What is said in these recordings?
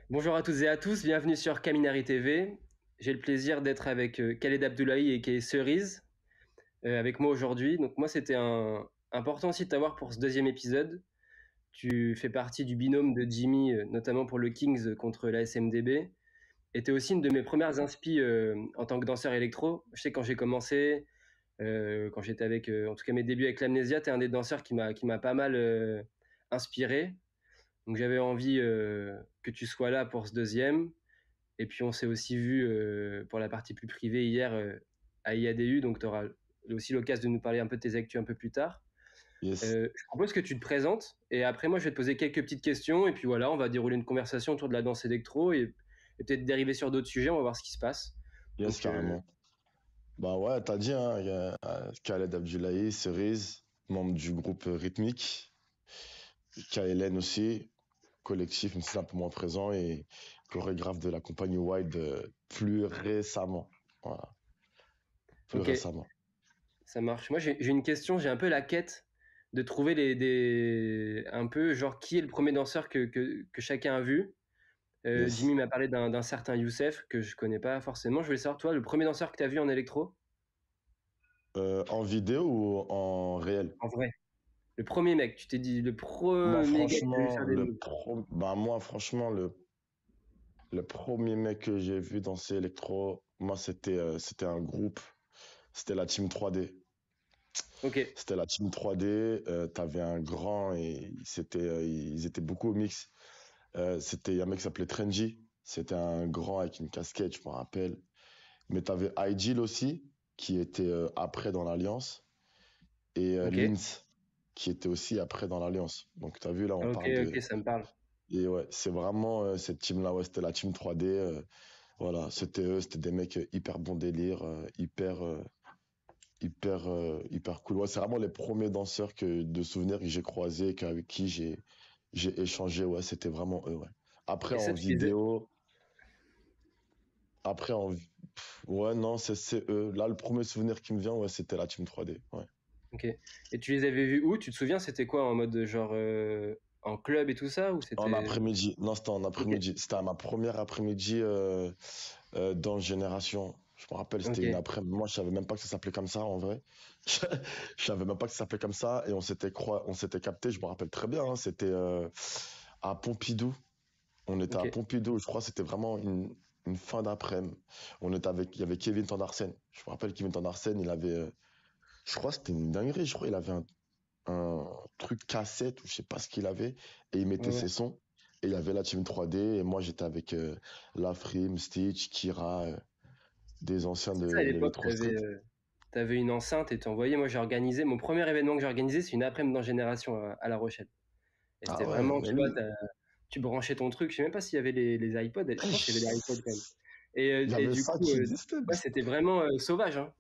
Bonjour à toutes et à tous, bienvenue sur Kaminari TV. J'ai le plaisir d'être avec Khaled Abdoulaye et qui est Cerise avec moi aujourd'hui. Donc moi c'était important aussi de t'avoir pour ce deuxième épisode. Tu fais partie du binôme de Jimmy, notamment pour le Kings contre la SMDB. Et tu es aussi une de mes premières inspi en tant que danseur électro. Je sais quand j'ai commencé, quand j'étais avec, en tout cas mes débuts avec l'Amnésia, tu es un des danseurs qui m'a pas mal inspiré. Donc j'avais envie que tu sois là pour ce deuxième. Et puis on s'est aussi vu pour la partie plus privée hier à IADU, donc tu auras aussi l'occasion de nous parler un peu de tes actus un peu plus tard. Yes, Je propose que tu te présentes et après moi je vais te poser quelques petites questions et puis voilà, on va dérouler une conversation autour de la danse électro et peut-être dériver sur d'autres sujets, on va voir ce qui se passe. yes, Donc carrément. Bah ouais, t'as dit, hein, il y a Khaled Abdoulaye, Cerise, membre du groupe Rythmique, KLN aussi, collectif, mais c'est un peu moins présent, et chorégraphe de la compagnie Wild plus récemment. Voilà, plus ok, récemment. ça marche. Moi j'ai une question, j'ai un peu la quête de trouver un peu genre qui est le premier danseur que chacun a vu. Jimmy Yes. m'a parlé d'un certain Youssef que je connais pas forcément. Je voulais savoir, toi, le premier danseur que tu as vu en électro, En vidéo ou en réel? en vrai. Le premier mec, tu t'es dit, le Moi, premier gars que tu as vu franchement, faire des moves. moi, franchement, le premier mec que j'ai vu danser électro, moi, c'était un groupe, c'était la Team 3D. Ok, C'était la team 3D, t'avais un grand et ils étaient beaucoup au mix. C'était un mec qui s'appelait Trenji, c'était un grand avec une casquette, je me rappelle. Mais t'avais Aigil aussi, qui était après dans l'Alliance, et ok, Linz, qui était aussi après dans l'Alliance. Donc t'as vu, là, on ok, parle de... ok, ça me parle. Et ouais, c'est vraiment cette team-là, ouais, c'était la team 3D. Voilà, c'était eux, c'était des mecs hyper bon délire, hyper cool. Ouais, c'est vraiment les premiers danseurs de souvenirs que j'ai croisés, avec qui j'ai échangé. Ouais, c'était vraiment eux. Ouais. Après Et en ça, tu les as... vidéo, après ouais, non, c'est eux. Là, le premier souvenir qui me vient, ouais, c'était la Team 3D. Ouais. Ok. Et tu les avais vus où? Tu te souviens, c'était quoi en mode genre en club et tout ça ou En c'était... après-midi. Non, c'était en Ok, après-midi. C'était à ma première après-midi dans Génération. Je me rappelle, c'était une ok, après-midi. Moi, je savais même pas que ça s'appelait comme ça, en vrai. Je savais même pas que ça s'appelait comme ça. Et on s'était capté, je me rappelle très bien, hein, c'était à Pompidou. On était à ok. Pompidou, je crois que c'était vraiment une fin d'après-midi. Il y avait Kevin Tandarsen. Je me rappelle Kevin Tandarsen, je crois que c'était une dinguerie, je crois qu'il avait un truc cassette ou je sais pas ce qu'il avait et il Ouais, mettait ouais. ses sons. Et il y avait la team 3D et moi j'étais avec Lafrim, Stitch, Kira, des anciens C'est de ça, à l'époque, l'Electro Street. t'avais une enceinte et t'envoyais. Moi, j'ai organisé, mon premier événement que j'ai organisé, c'est une après-midi dans Génération à La Rochelle. Et Ah c'était ouais, vraiment, mais tu vois, lui, tu branchais ton truc. Je sais même pas s'il y avait les iPods. Je pense qu'il y avait les iPods quand même. il y Et avait du ça coup, qui existait. ouais, c'était vraiment sauvage, hein.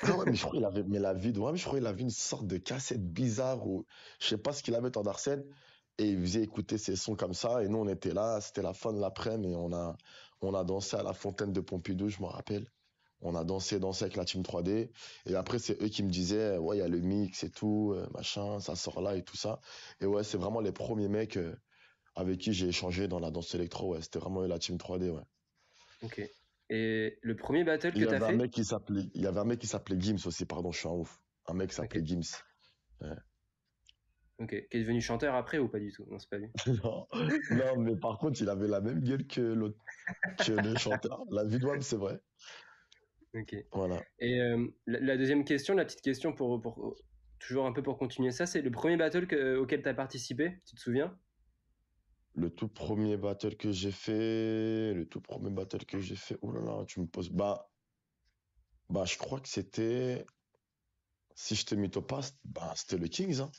Ah ouais, mais je crois qu'il avait, mais la vidéo, ouais, mais je crois qu'il avait une sorte de cassette bizarre où, je sais pas ce qu'il avait Tandarsen, et il faisait écouter ses sons comme ça, et nous on était là, c'était la fin de l'après-midi, et on a dansé à la fontaine de Pompidou, je me rappelle. On a dansé avec la team 3D, et après c'est eux qui me disaient, ouais, il y a le mix et tout, machin, ça sort là et tout ça. Et ouais, c'est vraiment les premiers mecs avec qui j'ai échangé dans la danse électro, ouais, c'était vraiment eux, la team 3D, ouais. Ok. Et le premier battle Et que t'as fait? il y avait un mec qui s'appelait Gims aussi, pardon, je suis un ouf. Un mec qui Ok. s'appelait Gims. Ouais. Ok. Qui est devenu chanteur après ou pas du tout? Non, c'est pas lui. Non, non, mais par contre, il avait la même gueule que l'autre, que le chanteur. La vie de Wam, c'est vrai. Ok. Voilà. Et la deuxième question, la petite question toujours un peu pour continuer ça, c'est le premier battle auquel t'as participé, tu te souviens? Le tout premier battle que j'ai fait, oh là là, tu me poses, je crois que c'était, si je te mytho pas, c'était le Kings, hein.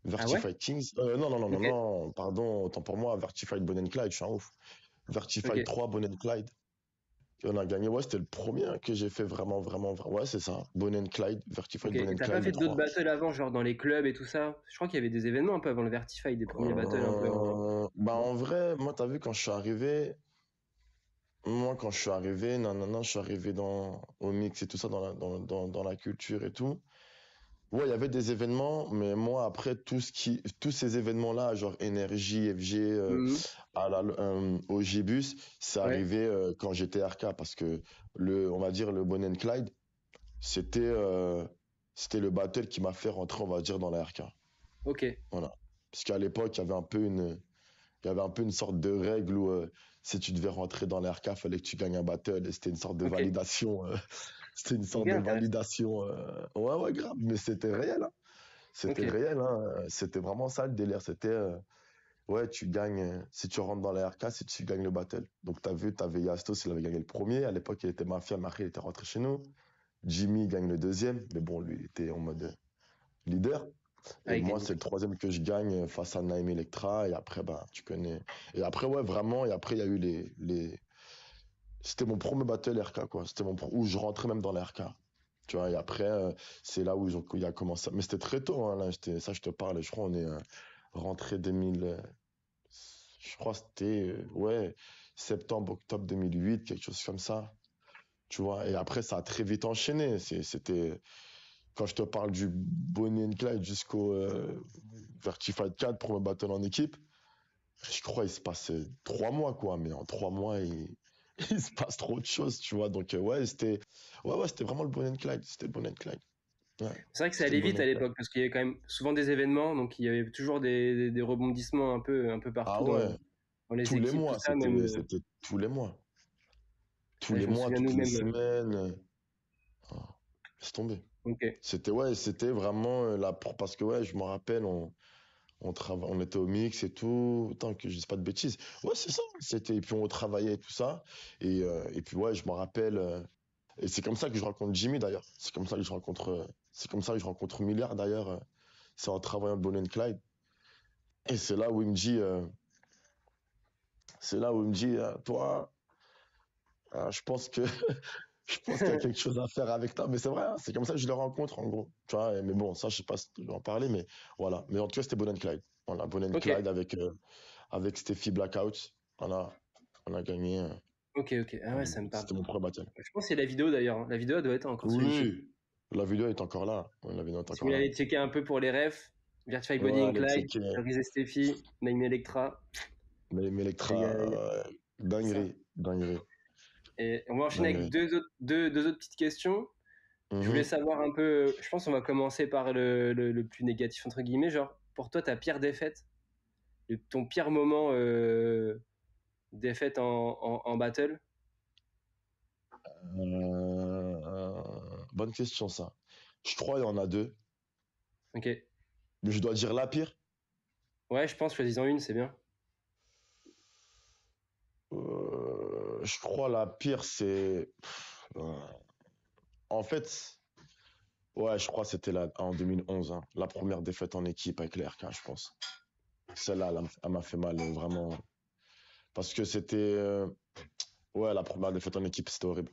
Ah ouais? Vertified Kings. Non, non, non, non, Ok. non, pardon, autant pour moi, Vertified Bonnie and Clyde, je suis un ouf. Vertified Ok. 3 Bonnie and Clyde. Et on a gagné, ouais, c'était le premier hein, que j'ai fait vraiment, vraiment, ouais, c'est ça. Bonnie and Clyde, Ok. Vertified Bonnie Et and t'as pas Clyde, le fait d'autres 3. battles avant, genre dans les clubs et tout ça? Je crois qu'il y avait des événements un peu avant le Vertify, des premiers battles un peu en... Non. En vrai, moi, t'as vu, quand je suis arrivé, non, non, non, je suis arrivé au mix et tout ça, dans la culture et tout. Ouais, il y avait des événements, mais moi, après, tous ces événements-là, genre Énergie, FG, Mhm. au Gibus, c'est Ouais, arrivé quand j'étais RK, parce que on va dire, le Bonnie and Clyde, c'était c'était le battle qui m'a fait rentrer, on va dire, dans la RK. ok. Voilà. Parce qu'à l'époque, il y avait un peu une sorte de règle où si tu devais rentrer dans la RK, fallait que tu gagnes un battle, et c'était une sorte de Ok, validation. C'était une ok, sorte de intéressant. validation. Ouais, ouais, grave, mais c'était réel, hein. Ok, C'était réel, hein. C'était vraiment ça le délire. C'était, ouais, tu gagnes, si tu rentres dans la RK, si tu gagnes le battle. Donc, t'as vu, t'avais Yastos, il avait gagné le premier. À l'époque, il était Mafia, Marie, il était rentré chez nous. Jimmy gagne le deuxième, mais bon, lui, il était en mode leader. Et avec moi, Kenny. c'est le troisième que je gagne face à Naim Electra. Et après, bah, tu connais. Et après, ouais, vraiment. Et après, il y a eu C'était mon premier battle RK, quoi. Où je rentrais même dans la RK. Tu vois, et après, c'est là où il a commencé. Mais c'était très tôt, hein, là. Ça, je te parle. Je crois on est rentré 2000. Je crois que c'était, ouais, septembre, octobre 2008, quelque chose comme ça. Tu vois, et après, ça a très vite enchaîné. C'était, quand je te parle du Bonnie and Clyde jusqu'au Vertified 4 pour me battle en équipe, je crois il se passe 3 mois, quoi. Mais en 3 mois, il se passe trop de choses, tu vois. Donc, ouais, c'était vraiment le Bonnie and Clyde. C'était le Bonnie and Clyde. Ouais, C'est vrai que ça c'était allait le Bonnie vite and à Clyde. l'époque parce qu'il y avait quand même souvent des événements, donc il y avait toujours des rebondissements un peu Ah partout ouais, dans les tous les équipes, tout mois, ça. Même, c'était tous les mois. Tous ouais, les je me mois, souviens toutes les nous-mêmes. semaines. Ah, laisse tomber. Ok, C'était vraiment parce que ouais, je me rappelle, on était au mix et tout, tant que je dise pas de bêtises. Ouais, c'est ça. Et puis on travaillait et tout ça. Et puis ouais, je me rappelle. Et c'est comme ça que je rencontre Jimmy d'ailleurs. C'est comme ça que je rencontre Milliard d'ailleurs. C'est en travaillant de Bonnie and Clyde. Et c'est là où il me dit, toi, je pense que je pense qu'il y a quelque chose à faire avec toi. Mais c'est vrai, hein, c'est comme ça que je le rencontre en gros. Tu vois, mais bon, ça, je sais pas si tu veux en parler, mais voilà. Mais en tout cas, c'était Bonnie and Clyde. Voilà, Bonnie and ok, Clyde avec Steffi Blackout. On a gagné. ok, ok. Ah ouais, ça me parle. C'était mon premier battle. Je pense que c'est la vidéo d'ailleurs, hein. La vidéo elle doit être encore sur YouTube. Oui, la vidéo est encore là. Ouais, la vidéo est Si vous encore voulez là. aller checker un peu pour les refs, Vertify Body Ouais, and allez Clyde, checker. Cerise Steffi, Naim Electra. Mais Il y Electra, a- il y a- c'est ça. dinguerie, dinguerie, Et on va enchaîner avec dinguerie. deux autres petites questions. Je voulais Mhm. savoir un peu, je pense qu'on va commencer par le plus négatif, entre guillemets. Genre, pour toi, ta pire défaite, ton pire moment défaite en battle. Bonne question, ça. Je crois qu'il y en a deux. Ok. Mais je dois dire la pire. Ouais, je pense, choisis-en une, c'est bien. Je crois la pire, c'est. En fait, ouais, je crois que c'était en 2011, hein, la première défaite en équipe avec les RK, je pense. Celle-là, elle m'a fait mal, vraiment. Parce que c'était. Ouais, la première défaite en équipe, c'était horrible.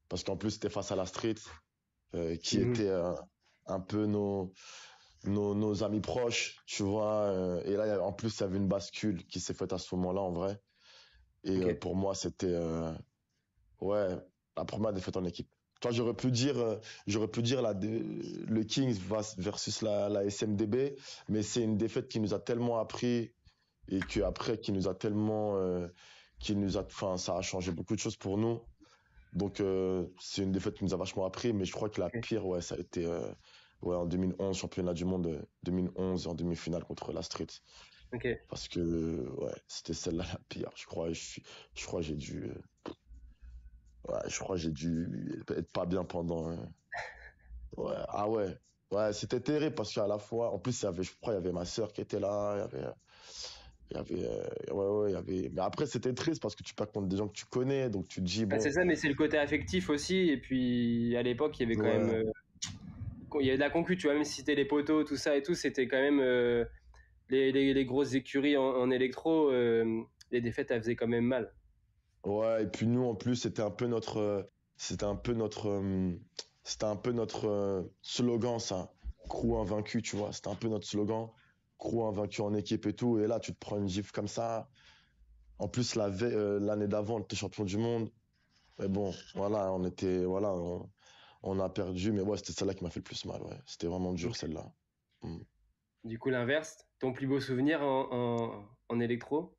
Parce qu'en plus, c'était face à la Street, qui Mhm. était un peu nos amis proches, tu vois. Et là, en plus, il y avait une bascule qui s'est faite à ce moment-là, en vrai. Et Ok. pour moi, c'était. Ouais, la première défaite en équipe. Toi, j'aurais pu dire le Kings versus la SMDB, mais c'est une défaite qui nous a tellement appris et que après, qui nous a tellement, enfin, ça a changé beaucoup de choses pour nous. Donc, c'est une défaite qui nous a vachement appris, mais je crois que la Ok. pire, ouais, ça a été, ouais, en 2011, championnat du monde 2011 en demi-finale contre la Street. Ok. Parce que, ouais, c'était celle-là la pire. Je crois que j'ai dû, ouais, je crois que j'ai dû être pas bien pendant. Ouais, ah ouais. Ouais, c'était terrible parce qu'à la fois, en plus, je crois, il y avait ma sœur qui était là, ouais, ouais, il y avait. Mais après, c'était triste parce que tu perds contre des gens que tu connais, donc tu te dis, Ah, c'est bon, ça, mais c'est le côté affectif aussi. Et puis, à l'époque, il y avait quand même. ouais, Il y avait de la concu, tu vois, même si c'était les poteaux, tout ça et tout, c'était quand même. Les grosses écuries en électro, les défaites, elles faisaient quand même mal. ouais, et puis nous, en plus, c'était un peu notre, c'était un peu notre slogan, ça, crew invaincu, tu vois, c'était un peu notre slogan, crew invaincu en équipe et tout, et là, tu te prends une gifle comme ça. En plus, l'année d'avant, on était champion du monde. Mais bon, voilà, on a perdu, mais ouais, c'était celle-là qui m'a fait le plus mal, ouais. C'était vraiment dur, Ok. celle-là. Mm. Du coup, l'inverse, ton plus beau souvenir en électro?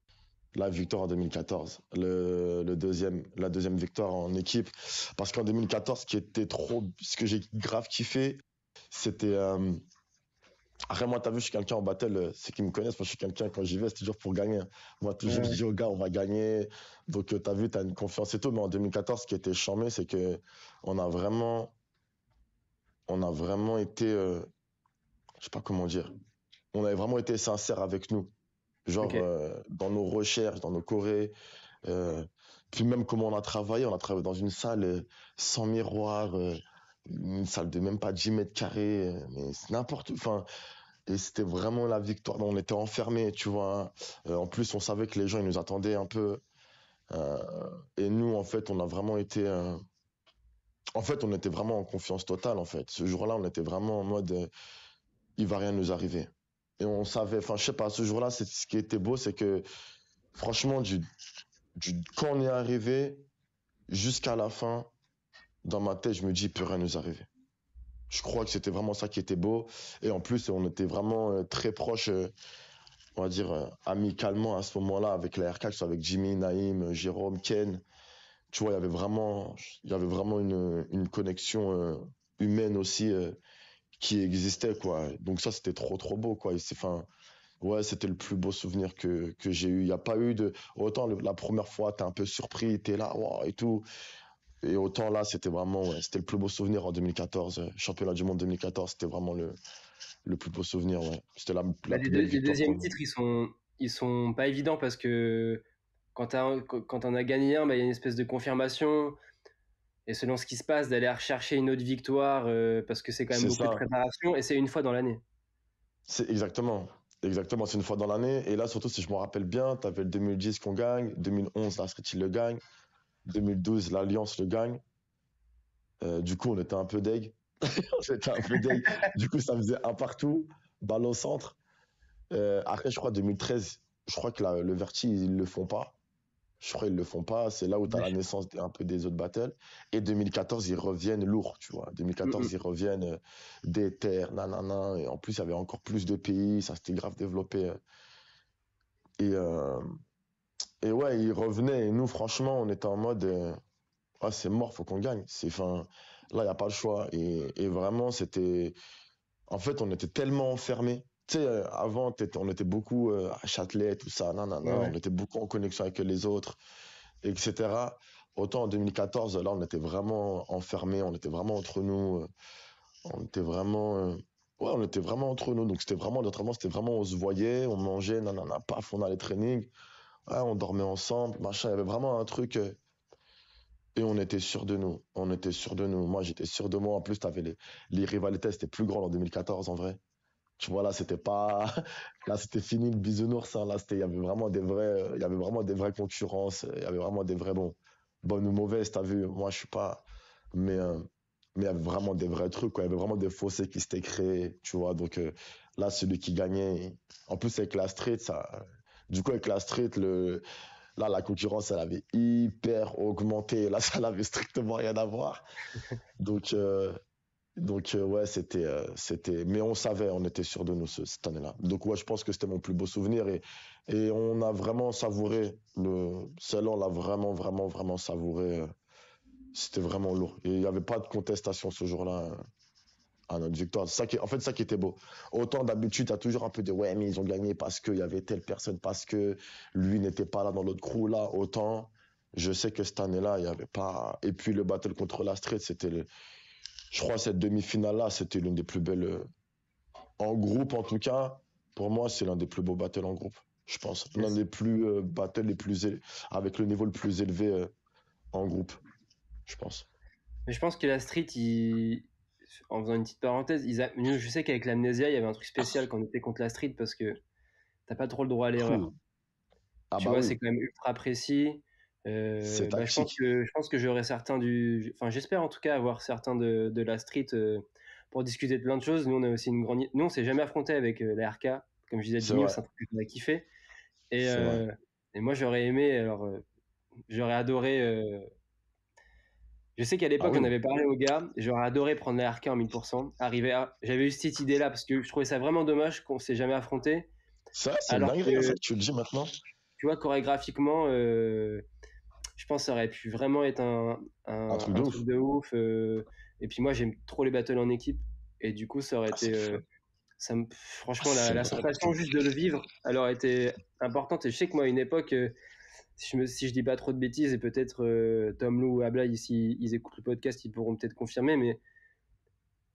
La victoire en 2014, la deuxième victoire en équipe. Parce qu'en 2014, ce que j'ai grave kiffé, c'était. Après, moi, t'as vu, je suis quelqu'un en battle, ceux qui me connaissent, moi, je suis quelqu'un, quand j'y vais, c'est toujours pour gagner. Moi, toujours, je Ouais. dis aux gars, on va gagner. Donc, t'as vu, t'as une confiance et tout. Mais en 2014, ce qui était charmé, c'est que on a vraiment, on a vraiment été, je sais pas comment dire, on avait vraiment été sincères avec nous. Genre, Ok. dans nos recherches, dans nos chorés. Euh, Puis même comment on a travaillé dans une salle sans miroir, une salle de même pas 10 mètres carrés, mais c'est n'importe, enfin, et c'était vraiment la victoire. On était enfermés, tu vois, hein. En plus, on savait que les gens, ils nous attendaient un peu. euh, et nous, en fait, on a vraiment été, en fait, on était vraiment en confiance totale, en fait. Ce jour-là, on était vraiment en mode, il va rien nous arriver. Et on savait, enfin, je sais pas, ce jour-là, c'est ce qui était beau, c'est que, franchement, quand on est arrivé jusqu'à la fin, dans ma tête, je me dis, il peut rien nous arriver. Je crois que c'était vraiment ça qui était beau. Et en plus, on était vraiment très proches, on va dire, amicalement à ce moment-là, avec la RK, que ce soit avec Jimmy, Naïm, Jérôme, Ken. Tu vois, il y avait vraiment une connexion humaine aussi qui existait, quoi. Donc ça, c'était trop, trop beau, quoi. Enfin, ouais, c'était le plus beau souvenir que j'ai eu. Il n'y a pas eu de... Autant la première fois, t'es un peu surpris, t'es là, wow, et tout. Et autant là, c'était vraiment, ouais, c'était le plus beau souvenir en 2014. Championnat du monde 2014, c'était vraiment le plus beau souvenir, ouais. C'était Bah, la plus belle les victoire deuxièmes qu'on a. titres, ils sont pas évidents parce que quand on a gagné un, bah, il y a une espèce de confirmation. Et selon ce qui se passe, d'aller rechercher une autre victoire parce que c'est quand même C'est beaucoup de ça. préparation et c'est une fois dans l'année. C'est exactement. Exactement, c'est une fois dans l'année. Et là, surtout, si je me rappelle bien, tu avais le 2010 qu'on gagne, 2011, la Street, il le gagne, 2012, l'Alliance le gagne. Du coup, on était un peu deg. On était un peu deg. Du coup, ça faisait un partout, balle au centre. Après, je crois, 2013, je crois que le Verti, ils le font pas. Je crois qu'ils le font pas. C'est là où tu as la naissance un peu des autres battles. Et 2014, ils reviennent lourds, tu vois. Mm, 2014, mm. ils reviennent des terres, nanana. Et en plus, il y avait encore plus de pays. Ça s'était grave développé. Et, euh, et ouais, ils revenaient. Et nous, franchement, on était en mode, ah, c'est mort, faut qu'on gagne. Enfin, là, il n'y a pas le choix. Et vraiment, c'était, en fait, on était tellement enfermés. Tu sais, avant, on était beaucoup à Châtelet, tout ça, Ouais, nanana. On ouais. était beaucoup en connexion avec les autres, etc. Autant en 2014, là, on était vraiment enfermés, on était vraiment entre nous, on était vraiment, ouais, on était vraiment entre nous. Donc c'était vraiment, notre entraînement, c'était vraiment, on se voyait, on mangeait, nanana, paf, on allait training, ouais, on dormait ensemble, machin. Il y avait vraiment un truc, et on était sûr de nous. On était sûr de nous. Moi, j'étais sûr de moi. En plus, les rivalités, c'était plus grand en 2014, en vrai. Tu vois, là, c'était pas, là, c'était fini le bisounours, hein. Là, il y avait vraiment des il y avait vraiment des vraies concurrences. Il y avait vraiment des vrais, bon, bonnes ou mauvaises, t'as vu. Moi, je suis pas, mais, euh, mais il y avait vraiment des vrais trucs, quoi. Il y avait vraiment des fossés qui s'étaient créés, tu vois. Donc, là, celui qui gagnait, en plus, avec la street, du coup, avec la street, là, la concurrence, elle avait hyper augmenté. Là, ça n'avait strictement rien à voir. Donc, ouais, mais on savait, on était sûr de nous cette année-là. Donc ouais, je pense que c'était mon plus beau souvenir et on a vraiment savouré celle-là, on l'a vraiment, vraiment, vraiment savouré. C'était vraiment lourd. Et il n'y avait pas de contestation ce jour-là à notre victoire. En fait, ça qui était beau. Autant d'habitude, tu as toujours un peu de ouais, mais ils ont gagné parce qu'il y avait telle personne, parce que lui n'était pas là dans l'autre crew là. Autant, je sais que cette année-là, il n'y avait pas. Et puis le battle contre la Street, je crois, cette demi-finale-là, c'était l'une des plus belles. En groupe, en tout cas, pour moi, c'est l'un des plus beaux battles en groupe, je pense. L'un Yes. des plus battles avec le niveau le plus élevé en groupe, je pense. Mais je pense que la street, en faisant une petite parenthèse, nous, je sais qu'avec l'amnésia, il y avait un truc spécial quand on était contre la street parce que t'as pas trop le droit à l'erreur. Ouh. Ah Tu bah vois, oui, c'est quand même ultra précis. c'est Bah, tactique. je pense que j'aurai certains enfin, j'espère en tout cas avoir certains de la street pour discuter de plein de choses. Nous, on a aussi une grande, nous, on s'est jamais affronté avec la RK. Comme je disais à C'est Jimmy, vrai, c'est un truc qu'on a kiffé. Et, c'est vrai. et moi, j'aurais aimé, alors, j'aurais adoré Je sais qu'à Ah l'époque, j'en oui, avais parlé aux gars, j'aurais adoré prendre la RK en 1000%. J'avais eu cette idée-là parce que je trouvais ça vraiment dommage qu'on s'est jamais affronté. c'est vrai, c'est une Alors dinguerie, hein, ça que, que tu le dis maintenant. tu vois, chorégraphiquement, je pense que ça aurait pu vraiment être Un truc de un ouf. truc de ouf. Et puis moi, j'aime trop les battles en équipe. Et du coup, ça aurait Ah, été. c'est fou. Ah, Franchement, c'est la vrai. sensation juste de le vivre, elle aurait été importante. Et je sais que moi, à une époque, si je dis pas trop de bêtises, et peut-être Tom Lou ou Abla, ici, ils écoutent le podcast, ils pourront peut-être confirmer, mais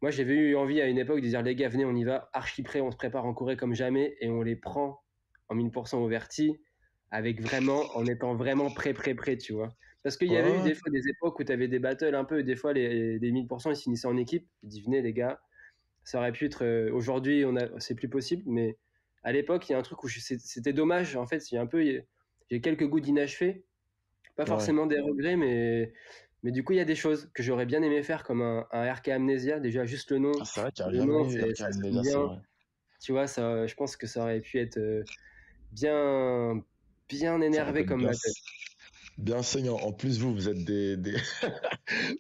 moi, j'avais eu envie à une époque de dire les gars, venez, on y va, archi prêt, on se prépare en Corée comme jamais et on les prend en 1000% au verti avec vraiment, en étant vraiment prêt, tu vois. Parce qu'il y Ouais, avait eu ouais, des fois des époques où tu avais des battles un peu, des fois les 1000% ils se finissaient en équipe. Je dis venez les gars, ça aurait pu être. Aujourd'hui, c'est plus possible, mais à l'époque, il y a un truc où c'était dommage. En fait, j'ai quelques goûts d'inachevé, pas ouais. forcément des regrets, mais du coup, il y a des choses que j'aurais bien aimé faire, comme un RK Amnesia. Déjà, juste Ah, c'est vrai qu'il n'y a le jamais nom, eu ça Arkham sonne Amnesia, c'est bien. vrai. Tu vois, ça, je pense que ça aurait pu être bien, bien Ça aurait pu énervé être comme bien, battle. bien saignant. En plus, vous êtes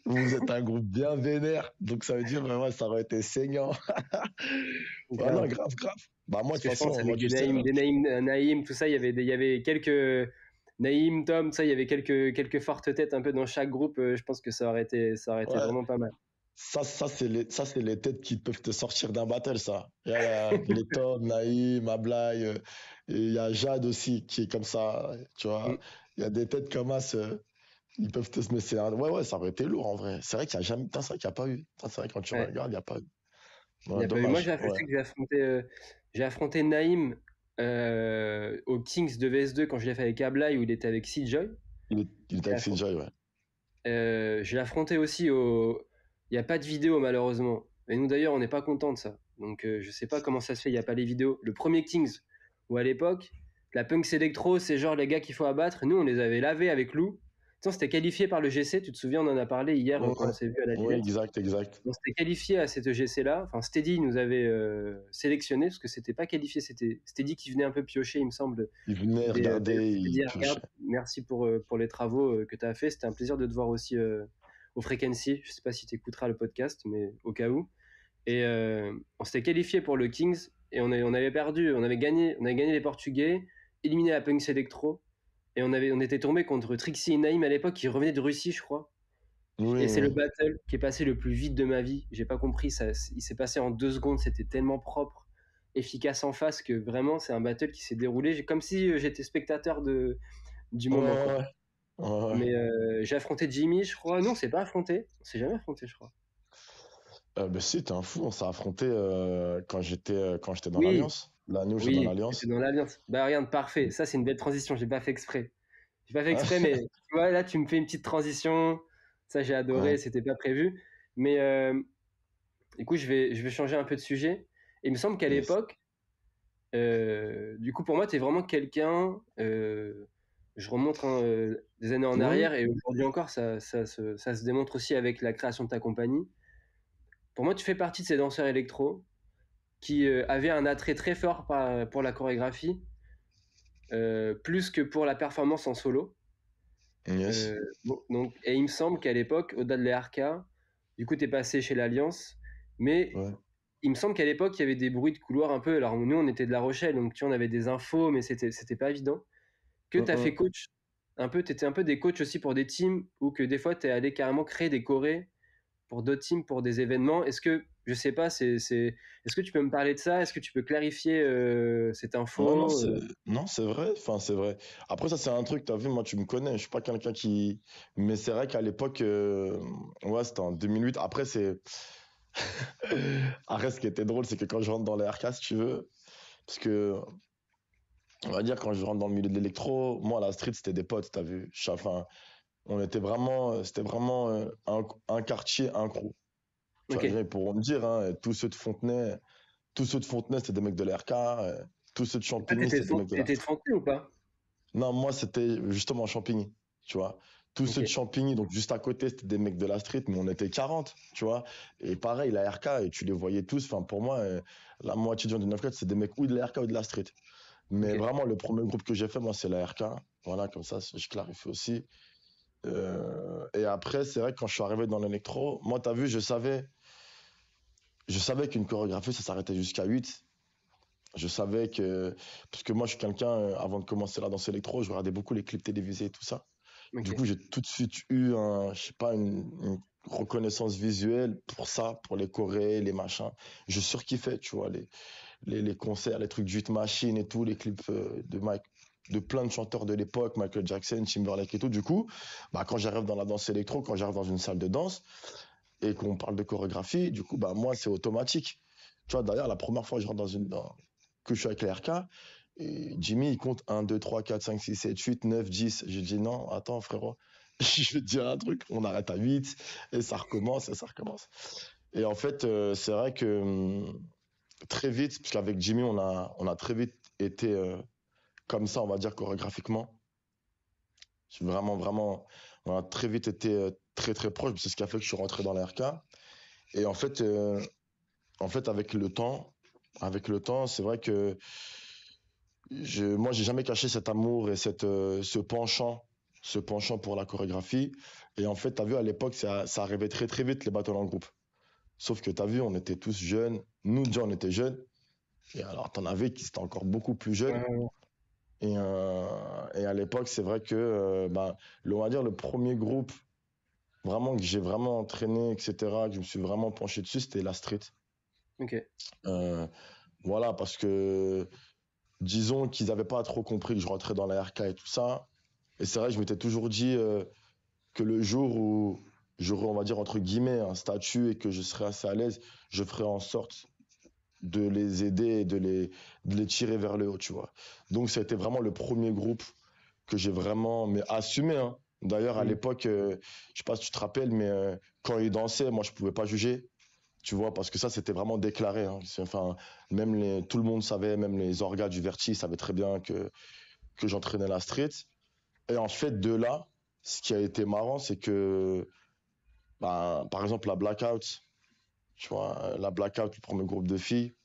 vous êtes un groupe bien vénère. Donc, ça veut dire, ouais, ça aurait été saignant. Ah non, Grave. grave, grave. Bah, moi, Parce de que toute je pense façon, moi, avec tu sais, Naïm, tout ça, il y avait quelques Naïm, Tom, ça, il y avait quelques fortes têtes un peu dans chaque groupe. Je pense que ça aurait été ouais, vraiment pas mal. ça, c'est les têtes qui peuvent te sortir d'un battle, ça. Il y a les Tom, Naïm, Ablay, et il y a Jade aussi qui est comme ça, tu vois. Mm. Il y a des têtes comme ça, ils peuvent te se mais ouais, ouais, ça aurait été lourd en vrai. C'est vrai qu'il n'y a jamais, putain, c'est vrai qu'il n'y a pas eu. Putain, c'est vrai quand tu Ouais. regardes, il n'y a pas eu. Il n'y Ouais, a pas eu. Moi, dommage. je Ouais. sais que j'ai affronté Naïm au Kings de VS2 quand je l'ai fait avec Ablai où il était avec CJoy. Il était avec CJ, ouais. Je l'ai affronté aussi au. Il n'y a pas de vidéo malheureusement. Et nous d'ailleurs, on n'est pas content de ça. Donc je sais pas comment ça se fait, il n'y a pas les vidéos. Le premier Kings, où à l'époque, la Punks Electro, c'est genre les gars qu'il faut abattre. Nous, on les avait lavés avec Lou. Tu sais, on s'était qualifié par le GC, tu te souviens, on en a parlé hier quand on Ouais, s'est vu à la ouais, Villette. exact, exact. On s'était qualifié à cette EGC-là. Enfin, Steady nous avait sélectionné parce que c'était pas qualifié. C'était Steady qui venait un peu piocher, il me semble. Il venait regarder, Il il dit, regarde, piochait. merci pour les travaux que tu as fait. C'était un plaisir de te voir aussi au Frequency. Je sais pas si tu écouteras le podcast, mais au cas où. Et on s'était qualifié pour le Kings et on avait perdu. On avait gagné les Portugais, éliminé la Punks Electro. Et on était tombé contre Trixie et Naïm à l'époque qui revenaient de Russie, je crois. Et Oui, c'est le oui. battle qui est passé le plus vite de ma vie. J'ai pas compris, il s'est passé en 2 secondes, c'était tellement propre, efficace en face que vraiment c'est un battle qui s'est déroulé comme si j'étais spectateur du Ouais, moment, quoi. ouais, ouais. Ouais. Mais j'ai affronté Jimmy, je crois. Non, on s'est pas affronté. On s'est jamais affronté, je crois. Bah si, t'es un fou, on s'est affronté quand j'étais dans Oui, l'Alliance. L'année où j'étais dans oui, c'était l'Alliance. dans l'Alliance. Bah, regarde, parfait. Ça, c'est une belle transition. J'ai pas fait exprès. J'ai pas fait exprès, mais tu vois, là, tu me fais une petite transition. Ça, j'ai Ouais. adoré. C'était pas prévu. Mais du coup, je vais changer un peu de sujet. Et il me semble qu'à Yes. l'époque, du coup, pour moi, tu es vraiment quelqu'un. Je remonte hein, des années en Oui, arrière et aujourd'hui encore, ça se démontre aussi avec la création de ta compagnie. Pour moi, tu fais partie de ces danseurs électro qui avaient un attrait très fort pour la chorégraphie, plus que pour la performance en solo. yes. Donc, et il me semble qu'à l'époque, au-delà de l'ERK, du coup, tu es passé chez l'Alliance, mais Ouais. il me semble qu'à l'époque, il y avait des bruits de couloir un peu. Alors, nous, on était de La Rochelle, donc tu vois, on avait des infos, mais c'était pas évident. Que tu as fait Mm, coach un peu, tu étais un peu des coachs aussi pour des teams, ou que des fois, tu es allé carrément créer des chorés pour d'autres teams, pour des événements. Est-ce que, je sais pas, est-ce que tu peux me parler de ça? Est-ce que tu peux clarifier cette Ouais, non, info? non, c'est vrai. Enfin, c'est vrai. Après, ça, c'est un truc, t'as vu, moi, tu me connais. Je suis pas quelqu'un qui. Mais c'est vrai qu'à l'époque, ouais, c'était en 2008. Après, c'est. Après, ce qui était drôle, c'est que quand je rentre dans les RK, si tu veux, parce que, on va dire, quand je rentre dans le milieu de l'électro, moi, la street, c'était des potes, t'as vu. Enfin, on était vraiment. C'était vraiment un quartier, un crew. Tu Ok. vois, les gens, ils pourront me dire, hein, tous ceux de Fontenay, c'était des mecs de l'RK. Tous ceux de Ah, Champigny, c'était des mecs de la t'étais de street. Fontenay ou pas? Non, moi, c'était justement Champigny, tu vois. Tous ceux Ok. de Champigny, donc juste à côté, c'était des mecs de la street, mais on était 40, tu vois. Et pareil, la RK, et tu les voyais tous. Enfin, pour moi, la moitié du 9 c'est des mecs ou de la RK ou de la street. Mais Ok. vraiment, le premier groupe que j'ai fait, moi, c'est la RK. Voilà, comme ça, je clarifie aussi. Et après, c'est vrai que quand je suis arrivé dans l'électro, moi, t'as vu, je savais qu'une chorégraphie, ça s'arrêtait jusqu'à 8. Je savais que, parce que moi, je suis quelqu'un, avant de commencer la danse électro, je regardais beaucoup les clips télévisés et tout ça. Du Ok. coup, j'ai tout de suite eu je sais pas, une reconnaissance visuelle pour ça, pour les chorés, les machins. Je surkiffais, tu vois, les concerts, les trucs de Hit Machine et tout, les clips de plein de chanteurs de l'époque, Michael Jackson, Timberlake et tout. Du coup, bah, quand j'arrive dans la danse électro, quand j'arrive dans une salle de danse et qu'on parle de chorégraphie, du coup, bah, moi, c'est automatique. Tu vois, d'ailleurs, la première fois que je rentre que je suis avec les RK, et Jimmy, il compte 1, 2, 3, 4, 5, 6, 7, 8, 9, 10. J'ai dit non, attends, frérot, je vais te dire un truc, on arrête à 8, et ça recommence, et ça recommence. Et en fait, c'est vrai que très vite, parce qu'avec Jimmy, on a très vite été comme ça, on va dire, chorégraphiquement. Vraiment, vraiment, on a très vite été très, très proches. C'est ce qui a fait que je suis rentré dans la RK. Et en fait, avec le temps, c'est vrai que moi, j'ai jamais caché cet amour et ce penchant pour la chorégraphie. Et en fait, tu as vu, à l'époque, ça arrivait très, très vite, les battles en groupe. Sauf que tu as vu, on était tous jeunes. Nous, déjà, on était jeunes. Et alors, t'en avais qui étaient encore beaucoup plus jeunes. Euh, Et à l'époque, c'est vrai que, bah, on va dire, le premier groupe vraiment que j'ai vraiment entraîné, etc., que je me suis vraiment penché dessus, c'était la street. ok. Euh, voilà, parce que, disons qu'ils n'avaient pas trop compris que je rentrais dans la RK et tout ça. Et c'est vrai que je m'étais toujours dit que le jour où j'aurais, on va dire, entre guillemets, un statut et que je serais assez à l'aise, je ferais en sorte de les aider et de les tirer vers le haut, tu vois. Donc, ça a été vraiment le premier groupe que j'ai vraiment mais assumé, hein. D'ailleurs, à Mm. l'époque, je sais pas si tu te rappelles, mais quand ils dansaient, moi, je pouvais pas juger, tu vois, parce que ça, c'était vraiment déclaré, hein. Enfin, même tout le monde savait, même les orgas du Verti savaient très bien que j'entraînais la street. Et en fait, de là, ce qui a été marrant, c'est que, bah, par exemple, la Blackout, tu vois, la Blackout, le premier groupe de filles,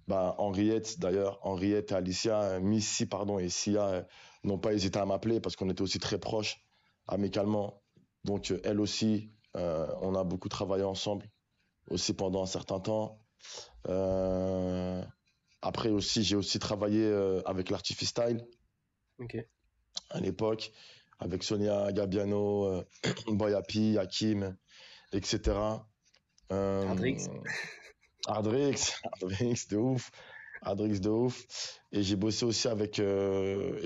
bah, Henriette, d'ailleurs, Henriette et Alicia, Missy, pardon, et Sia n'ont pas hésité à m'appeler parce qu'on était aussi très proches, amicalement. Donc, elle aussi, on a beaucoup travaillé ensemble, aussi pendant un certain temps. Euh, Après aussi, j'ai aussi travaillé avec l'Artifice Style Ok. à l'époque, avec Sonia Gabiano, Boy Happy, Hakim, etc. Hardrix. Euh, Ardrix, Ardrix de ouf. Adrix de ouf. Et j'ai bossé aussi avec, et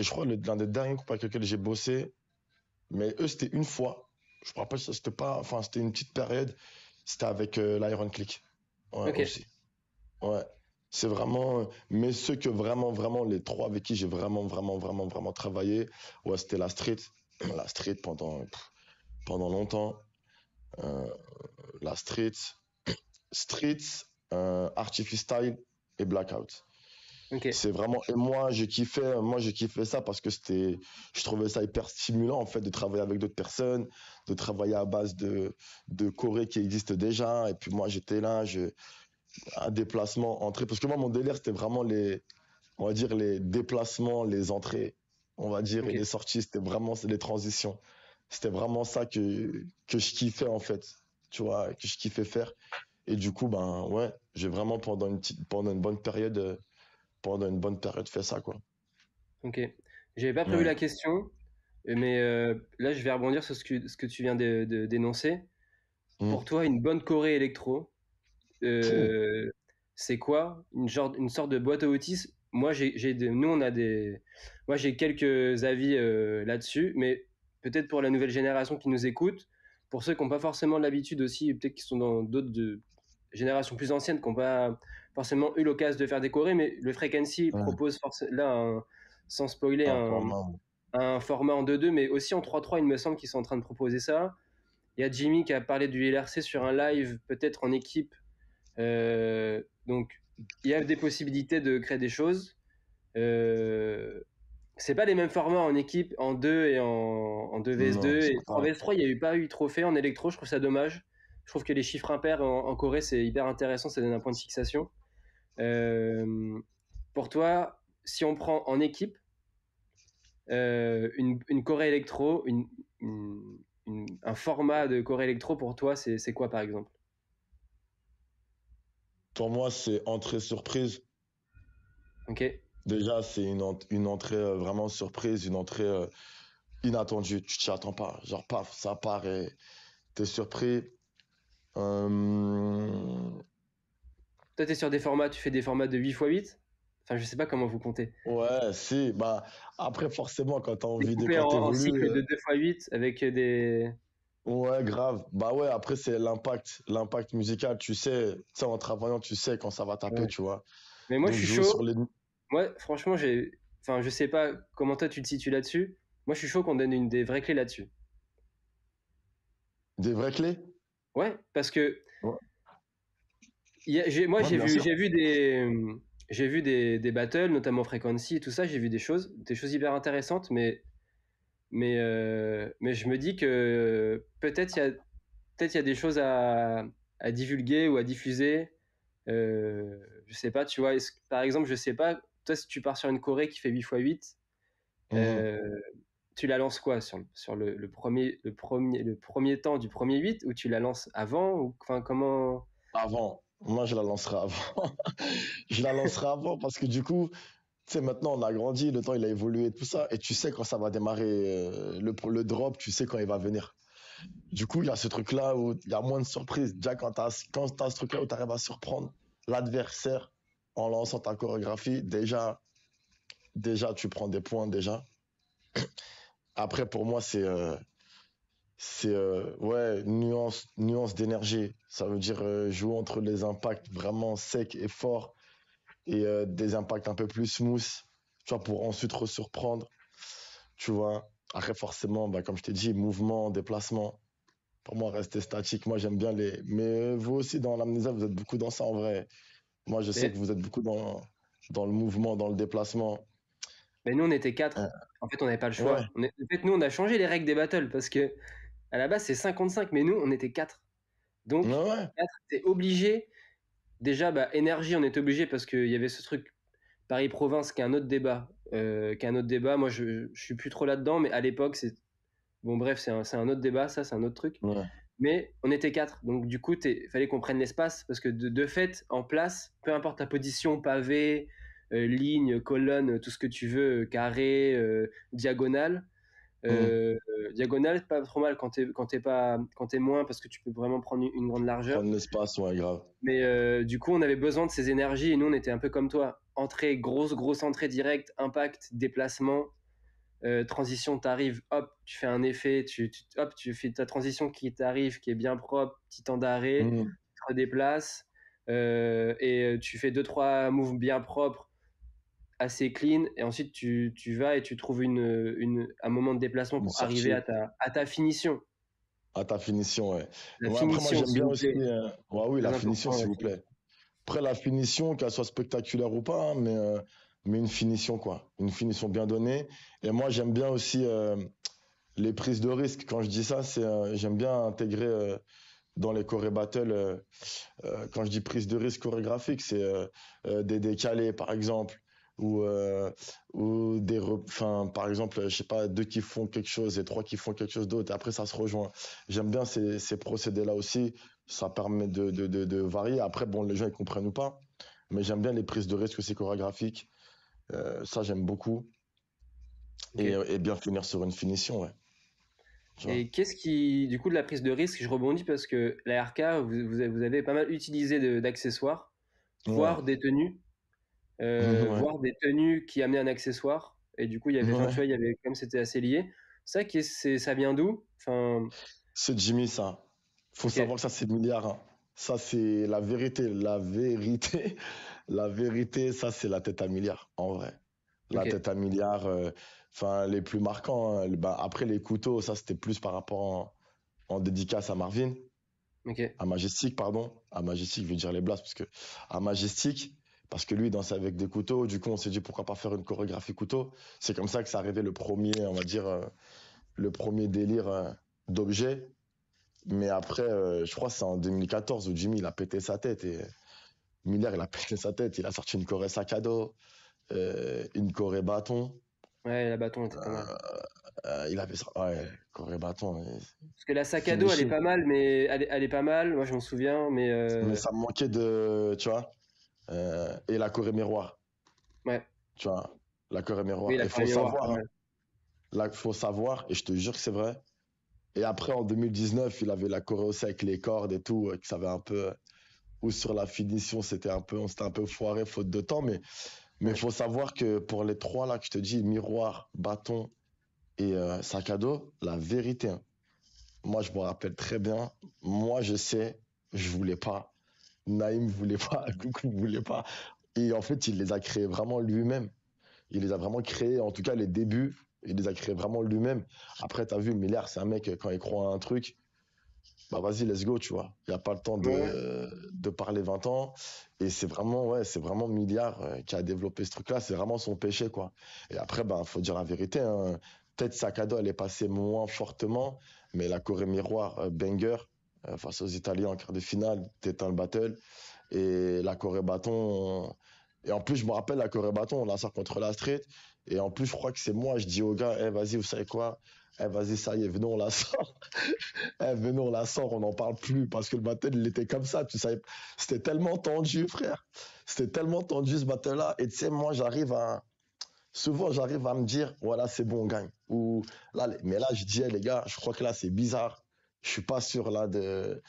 je crois l'un des derniers groupes avec lesquels j'ai bossé, mais eux c'était une fois. Je me rappelle, c'était pas, enfin c'était une petite période. C'était avec l'Iron Click. Ouais, Ok. aussi. Ouais. C'est vraiment, mais ceux que vraiment, vraiment, les trois avec qui j'ai vraiment, vraiment, vraiment, vraiment travaillé, ouais, c'était la street. La street pendant longtemps. Euh, la street, Artifice Style et Blackout. Ok. C'est vraiment, et moi j'ai kiffé ça parce que je trouvais ça hyper stimulant en fait de travailler avec d'autres personnes, de travailler à base de chorés qui existent déjà. Et puis moi j'étais là, un déplacement, entrée, parce que moi mon délire c'était vraiment on va dire les déplacements, les entrées, on va dire, et Ok. les sorties, c'est les transitions. C'était vraiment ça que je kiffais en fait, tu vois, que je kiffais faire. Et du coup, ben ouais, j'ai vraiment pendant une bonne période fait ça, quoi. Ok. J'avais pas prévu Ouais. la question, mais là, je vais rebondir sur ce que tu viens d'énoncer. Mm. Pour toi, une bonne choré électro, Pouh. euh, c'est quoi? Une sorte de boîte à outils? Moi, nous, moi, j'ai quelques avis là-dessus, mais peut-être pour la nouvelle génération qui nous écoute, pour ceux qui n'ont pas forcément l'habitude aussi, peut-être qui sont dans d'autres générations plus anciennes, qui n'ont pas forcément eu l'occasion de faire des chorés, mais le Frequency Ouais. propose là, sans spoiler, Un format. un format en 2-2, mais aussi en 3-3, il me semble qu'ils sont en train de proposer ça. Il y a Jimmy qui a parlé du LRC sur un live, peut-être en équipe. Donc, il y a des possibilités de créer des choses. Euh, c'est pas les mêmes formats en équipe, en 2 et en 2 vs Non, 2 c'est et pas trois pareil. vs 3 il n'y a eu pas eu trophée en électro, je trouve ça dommage. Je trouve que les chiffres impairs en Corée, c'est hyper intéressant, ça donne un point de fixation. Euh, pour toi, si on prend en équipe, une choré électro, un format de choré électro pour toi, c'est quoi par exemple? Pour moi, c'est entrée surprise. Ok. Déjà, c'est une entrée vraiment surprise, une entrée inattendue. Tu t'y attends pas. Genre, paf, ça part et t'es surpris. Euh, Toi, t'es sur des formats, tu fais des formats de 8x8? Enfin, je sais pas comment vous comptez. Ouais, si. Bah, après, forcément, quand t'as C'est envie de, coupé quand en t'évolues, cycle de 2x8 avec des. ouais, grave. Bah ouais, après, c'est l'impact musical. Tu sais, en travaillant, tu sais quand ça va taper, Ouais. tu vois. Mais moi, je Donc, suis jouer sur chaud. les, Moi, franchement, enfin, je sais pas comment toi tu te situes là-dessus. Moi, je suis chaud qu'on donne des vraies clés là-dessus. des vraies clés. Ouais, parce que Ouais, moi, ouais, bien sûr. j'ai vu des battles, notamment Frequency et tout ça. J'ai vu des choses hyper intéressantes, mais je me dis que peut-être il y a des choses à divulguer ou à diffuser. Je sais pas, tu vois. Par exemple, je sais pas, toi, si tu pars sur une Corée qui fait 8x8, Mhm. euh, tu la lances quoi sur le premier temps du premier 8 ou tu la lances avant ou enfin comment. Avant. Moi, je la lancerai avant. Je la lancerai avant parce que du coup, tu sais, maintenant, on a grandi, le temps, il a évolué, tout ça. Et tu sais quand ça va démarrer, le drop, tu sais quand il va venir. Du coup, il y a ce truc-là où il y a moins de surprises. Déjà, quand t'as ce truc-là où tu arrives à surprendre l'adversaire en lançant ta chorégraphie, déjà, tu prends des points, déjà. Après, pour moi, ouais, nuance d'énergie. Ça veut dire jouer entre les impacts vraiment secs et forts et des impacts un peu plus smooth, tu vois, pour ensuite surprendre, tu vois. Après, forcément, bah, comme je t'ai dit, mouvement, déplacement. Pour moi, rester statique, moi, j'aime bien les. Mais vous aussi, dans l'amnésia, vous êtes beaucoup dans ça en vrai. Moi, je sais que Mais, vous êtes beaucoup dans le mouvement, dans le déplacement. mais nous on était quatre. Euh, En fait, on n'avait pas le Ouais, choix. En fait, nous on a changé les règles des battles parce que à la base c'est 55, mais nous on était 4. ouais, Donc ouais. 4, t'es obligé. Déjà, bah, énergie, on était obligé parce qu'il y avait ce truc Paris-Province qui est un autre débat. Qui est un autre débat. Moi, je suis plus trop là-dedans, mais à l'époque, c'est. Bon, bref, c'est un autre débat, ça, c'est un autre truc. Ouais. Mais on était 4, donc du coup, il fallait qu'on prenne l'espace, parce que de fait, en place, peu importe ta position, pavé, ligne, colonne, tout ce que tu veux, carré, diagonale, Hum. diagonale, c'est pas trop mal quand t'es moins, parce que tu peux vraiment prendre une grande largeur. Prendre l'espace, ouais, grave. Mais du coup, on avait besoin de ces énergies, et nous, on était un peu comme toi. Entrée, grosse entrée directe, impact, déplacement, transition, t'arrives, hop, tu fais un effet, hop, tu fais ta transition qui t'arrive, qui est bien propre, petit temps d'arrêt, Hum. tu te redéplaces, et tu fais deux, trois moves bien propres, assez clean, et ensuite tu vas et tu trouves un moment de déplacement Une pour arriver sortie à ta finition. à ta finition, ouais. La Ouais, après, moi, finition, j'aime s'il bien vous aussi. plaît. Ouais, oui, Très la finition, important, la s'il vous finition. plaît. Après, la finition, qu'elle soit spectaculaire ou pas, hein, mais une finition, quoi. Une finition bien donnée. Et moi, j'aime bien aussi les prises de risque. Quand je dis ça, j'aime bien intégrer dans les choré battles, quand je dis prise de risque chorégraphique, c'est des décalés, par exemple, ou, enfin, par exemple, je sais pas, deux qui font quelque chose et trois qui font quelque chose d'autre. Et après, ça se rejoint. J'aime bien ces procédés-là aussi. Ça permet de varier. Après, bon, les gens, ils comprennent ou pas. Mais j'aime bien les prises de risque aussi chorégraphiques. Ça, j'aime beaucoup. Ok. Et bien finir sur une finition, ouais. Tu vois. Et du coup, de la prise de risque, je rebondis parce que la RK, vous avez pas mal utilisé d'accessoires, Ouais. Ouais. voire des tenues qui amenaient un accessoire. Et du coup, il y avait, enfin, tu Ouais. vois, il y avait, comme c'était assez lié. Ça vient d'où? Enfin, C'est Jimmy, ça. Faut ok, savoir que ça, c'est milliard, hein. Ça, c'est la vérité. La vérité. La vérité, ça, c'est la tête à milliard, en vrai. La ok, tête à milliard, enfin, les plus marquants, hein. Bah, après, les couteaux, ça, c'était plus par rapport en dédicace à Marvin, ok. à Majestic, pardon. À Majestic, je veux dire les blasts, parce que à Majestic, parce que lui, il dansait avec des couteaux. Du coup, on s'est dit pourquoi pas faire une chorégraphie couteau. C'est comme ça que ça arrivait le premier, on va dire, le premier délire d'objet. Mais après, je crois que c'est en 2014 où Jimmy il a pété sa tête et Miller il a pété sa tête. Il a sorti une Corée sac à dos, une Corée bâton. Ouais, la bâton était pas mal. Euh, il avait ça. Ouais, Corée Bâton. Parce que la sac à dos, elle est Finishing. pas mal, mais elle est pas mal. Moi, je m'en souviens, mais Mais ça me manquait de, tu vois, et la Corée Miroir, ouais. tu vois, la Corée Oui, Miroir. la Et Corée faut Miroir, pas savoir, hein, mal. là, faut savoir, et je te jure que c'est vrai. Et après, en 2019, il avait la Corée aussi avec les cordes et tout, que ça avait un peu, ou sur la finition, on s'était un peu foiré faute de temps, mais Ouais. faut savoir que pour les trois là que je te dis, miroir, bâton et sac à dos, la vérité, hein, moi je me rappelle très bien, moi je sais, je voulais pas, Naïm voulait pas, Coucou voulait pas, et en fait il les a créés vraiment lui-même, il les a vraiment créés, en tout cas les débuts, il les a créés vraiment lui-même. Après t'as vu, Milliard c'est un mec quand il croit à un truc, bah vas-y, let's go, tu vois. Il n'y a pas le temps Ouais. de parler 20 ans. Et c'est vraiment, ouais, c'est vraiment Milliard qui a développé ce truc-là. C'est vraiment son péché, quoi. Et après, ben, faut dire la vérité, hein. Peut-être Sakado, elle est passée moins fortement, mais la Corée Miroir, banger, face aux Italiens en quart de finale, t'éteins le battle. Et la Corée Bâton, et en plus, je me rappelle la Corée Bâton, on la sort contre la Street. Et en plus, je crois que c'est moi, je dis aux gars, eh, vas-y, vous savez quoi? Eh, vas-y, ça y est, venons, on la sort. Eh, venez, on la sort, on n'en parle plus parce que le battle, il était comme ça. Tu savais, c'était tellement tendu, frère. C'était tellement tendu ce battle-là. Et tu sais, moi, souvent, j'arrive à me dire, voilà, c'est bon, on gagne. Ou là, mais là, je dis, eh, les gars, je crois que là, c'est bizarre. Je suis pas sûr là de...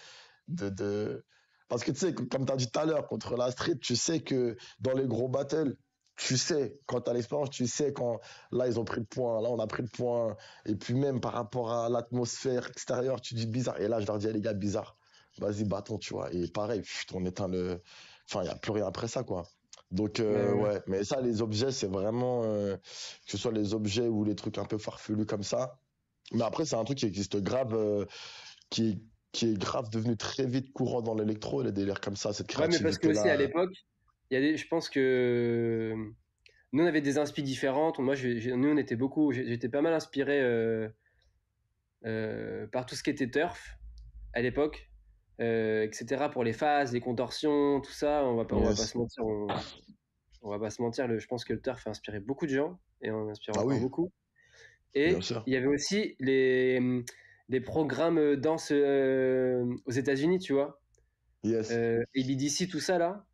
Parce que tu sais, comme tu as dit tout à l'heure, contre la street, tu sais que dans les gros battles, tu sais, quand tu as l'expérience, tu sais quand là, ils ont pris le point, là, on a pris le point. Et puis même par rapport à l'atmosphère extérieure, tu dis bizarre. Et là, je leur dis, eh, les gars, bizarre. Vas-y, bâton, tu vois. Et pareil, pff, on éteint le... Enfin, il n'y a plus rien après ça, quoi. Donc, Ouais, ouais. ouais. Mais ça, les objets, c'est vraiment... que ce soit les objets ou les trucs un peu farfelus comme ça. Mais après, c'est un truc qui existe grave, qui, qui est grave devenu très vite courant dans l'électro, les délires comme ça, cette Ouais, mais parce que aussi à créativité-là. l'époque, il y a des, je pense que nous on avait des inspi différentes. Moi, nous on était beaucoup, j'étais pas mal inspiré par tout ce qui était turf à l'époque, etc. Pour les phases, les contorsions, tout ça. On va pas Yes. se mentir, on va pas se mentir. Je pense que le turf a inspiré beaucoup de gens et on inspire Ah encore oui, beaucoup. bien Et sûr. il y avait aussi des programmes danse aux États-Unis, tu vois. Yes. ABDC, tout ça là.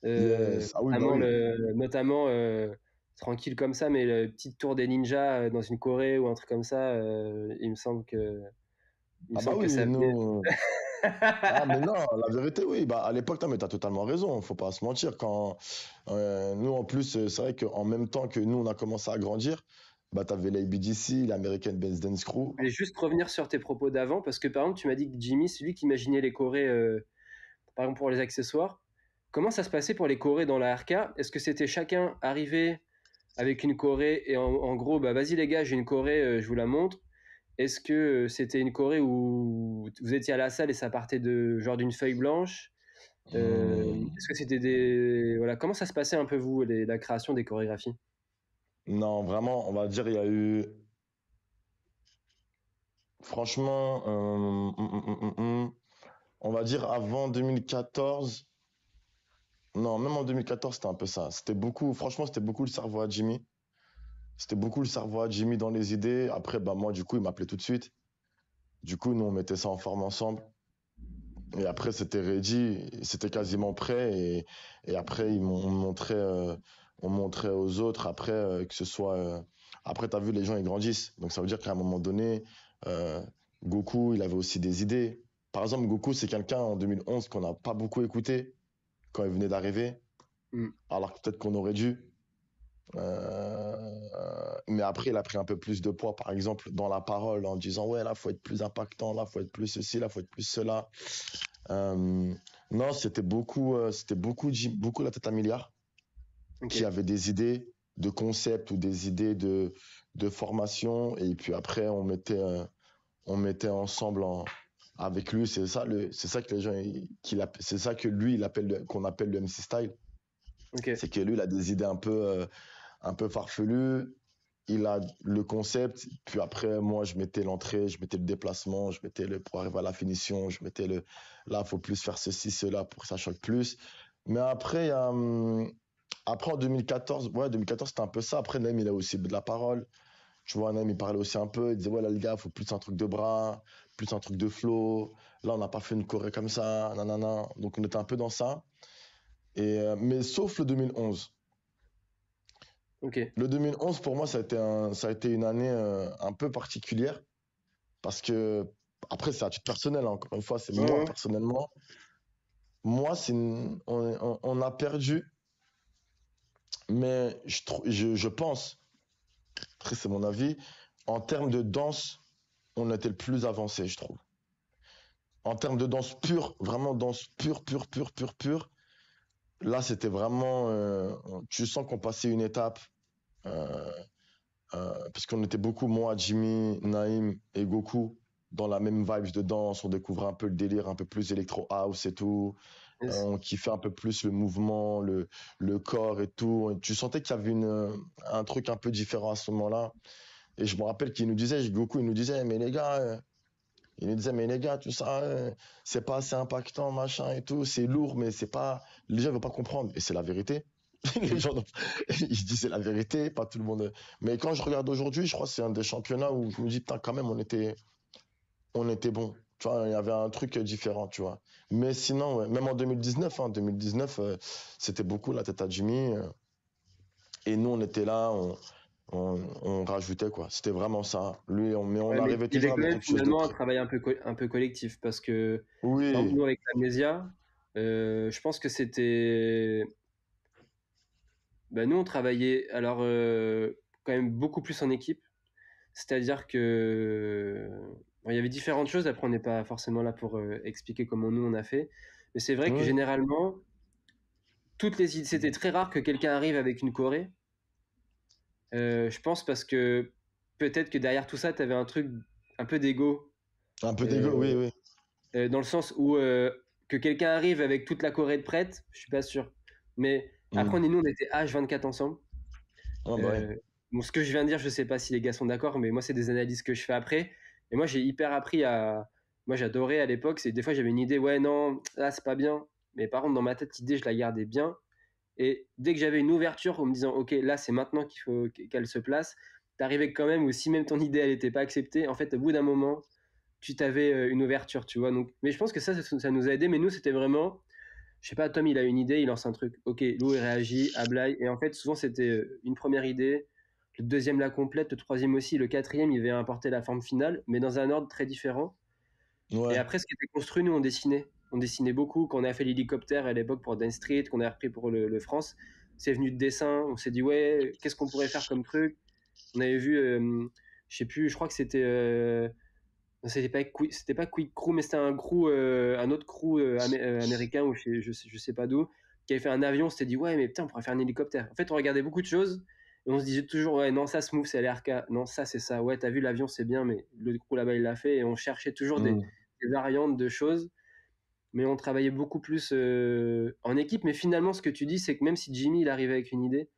Yes. Ah oui, bah Notamment, oui. tranquille comme ça, mais le petit tour des ninjas dans une Corée ou un truc comme ça, il me Ah bah semble que oui, ça venait. nous... Ah mais non, la vérité, oui. Bah, à l'époque, mais t'as totalement raison. Faut pas se mentir. Quand nous, en plus, c'est vrai qu'en même temps que nous, on a commencé à grandir, bah, t'avais l'ABDC, l'American Dance Crew. Je voulais juste revenir sur tes propos d'avant, parce que par exemple, tu m'as dit que Jimmy, c'est lui qui imaginait les chorés, par exemple pour les accessoires. Comment ça se passait pour les chorés dans la RK? Est-ce que c'était chacun arrivé avec une choré et en gros, bah vas-y les gars, j'ai une choré, je vous la montre. Est-ce que c'était une choré où vous étiez à la salle et ça partait de genre d'une feuille blanche? Hmm. Est-ce que c'était des... Voilà, comment ça se passait un peu vous, la création des chorégraphies? Non, vraiment, on va dire, il y a eu... Franchement, on va dire avant 2014. Non, même en 2014, c'était un peu ça. C'était beaucoup, franchement, c'était beaucoup le cerveau à Jimmy. C'était beaucoup le cerveau à Jimmy dans les idées. Après, bah, moi, du coup, il m'appelait tout de suite. Du coup, nous, on mettait ça en forme ensemble. Et après, c'était ready. C'était quasiment prêt. Et après, on montrait aux autres. Après, que ce soit. Après, t'as vu, les gens, ils grandissent. Donc, ça veut dire qu'à un moment donné, euh, Goku, il avait aussi des idées. Par exemple, Goku, c'est quelqu'un en 2011 qu'on n'a pas beaucoup écouté quand il venait d'arriver. Hmm. Alors que peut-être qu'on aurait dû. Mais après, il a pris un peu plus de poids, par exemple, dans la parole, en disant, ouais, là, faut être plus impactant, là, faut être plus ceci, là, faut être plus cela. Euh, non, c'était beaucoup, beaucoup la tête à milliard, qui Ok. avait des idées de concept ou des idées de formation, et puis après, on mettait ensemble avec lui. C'est ça que les gens, c'est ça que lui, qu'on appelle le MC style. Ok. C'est que lui, il a des idées un peu farfelues. Il a le concept, puis après, moi, je mettais l'entrée, je mettais le déplacement, je mettais le pour arriver à la finition, je mettais là, faut plus faire ceci, cela pour que ça choque plus. Mais après, Après, en 2014, ouais, 2014, c'était un peu ça. Après, Naïm, il a aussi de la parole. Tu vois, Naïm, il parlait aussi un peu. Il disait, ouais, là, les gars, il faut plus un truc de bras, plus un truc de flow. Là, on n'a pas fait une choré comme ça, nanana. Donc, on était un peu dans ça. Mais sauf le 2011. Ok. Le 2011, pour moi, ça a été une année un peu particulière. Parce que, après, c'est à titre personnel, hein. Encore une fois, c'est moi, Ouais, personnellement. Moi, on a perdu, mais je pense, après, c'est mon avis, en termes de danse, on était le plus avancé, je trouve. En termes de danse pure, vraiment danse pure, pure, pure, pure, pure, là, c'était vraiment. Tu sens qu'on passait une étape, euh, parce qu'on était beaucoup, moi, Jimmy, Naïm et Goku, dans la même vibe de danse. On découvrait un peu le délire, un peu plus électro house et tout. yes. On kiffait un peu plus le mouvement, le corps et tout. Et tu sentais qu'il y avait un truc un peu différent à ce moment-là. Et je me rappelle qu'il nous disait, Goku, il nous disait, mais les gars, tout ça, c'est pas assez impactant, machin et tout. C'est lourd, mais c'est pas. Les gens ne veulent pas comprendre. Et c'est la vérité. Les gens, ils se disent c'est la vérité, pas tout le monde. Mais quand je regarde aujourd'hui, je crois que c'est un des championnats où je me dis, putain, quand même, on était bon. Tu vois, il y avait un truc différent, tu vois. Mais sinon, ouais, même en 2019, 2019, c'était beaucoup la tête à Jimmy. Et nous, on était là, on rajoutait, quoi. C'était vraiment ça. Mais on Ouais, mais arrivait il y avait toujours quand avec même quelque chose de finalement un près. travail un peu collectif parce que, par exemple, Oui, nous avec l'Amnésia, je pense que c'était. Bah, nous, on travaillait alors quand même beaucoup plus en équipe. C'est-à-dire que bon, il y avait différentes choses. Après, on n'est pas forcément là pour expliquer comment nous on a fait. Mais c'est vrai que oui, généralement, toutes les idées, c'était très rare que quelqu'un arrive avec une choré. Je pense parce que peut-être que derrière tout ça, tu avais un truc un peu d'ego. un peu euh, d'ego, oui, oui. Dans le sens où que quelqu'un arrive avec toute la choré de prête, je suis pas sûr. Mais après, Mm. nous, on était H24 ensemble. Ouais, bah ouais. Euh, bon, ce que je viens de dire, je sais pas si les gars sont d'accord, mais moi, c'est des analyses que je fais après. Et moi, j'ai hyper appris à. Moi, j'adorais à l'époque. C'est des fois, j'avais une idée, ouais, non, là, c'est pas bien. Mais par contre, dans ma tête, l'idée, je la gardais bien. Et dès que j'avais une ouverture en me disant, ok, là, c'est maintenant qu'il faut qu'elle se place, t'arrivais quand même, ou si même ton idée, elle n'était pas acceptée, en fait, au bout d'un moment, tu t'avais une ouverture, tu vois. Donc, mais je pense que ça nous a aidé. Mais nous, c'était vraiment, je sais pas, Tom, il a une idée, il lance un truc. Ok, Lou, il réagit, Ablai. Et en fait, souvent, c'était une première idée, le deuxième la complète, le troisième aussi, le quatrième, il va apporter la forme finale, mais dans un ordre très différent. Et Ouais. après, ce qui était construit, nous, on dessinait. On dessinait beaucoup. Quand on a fait l'hélicoptère à l'époque pour Dance Street, qu'on a repris pour le France, c'est venu de dessin. On s'est dit, ouais, qu'est-ce qu'on pourrait faire comme truc? On avait vu, je sais plus, je crois que c'était. C'était pas Quick Crew, mais c'était un crew, un autre crew américain ou je sais pas d'où, qui avait fait un avion. On s'était dit, ouais, mais putain, on pourrait faire un hélicoptère. En fait, on regardait beaucoup de choses et on se disait toujours, ouais, non, ça, Smooth, c'est l'RK. Non, ça, c'est ça. Ouais, t'as vu, l'avion, c'est bien, mais le crew là-bas, il l'a fait. Et on cherchait toujours Mm. des variantes de choses, mais on travaillait beaucoup plus en équipe. Mais finalement, ce que tu dis, c'est que même si Jimmy, il arrivait avec une idée,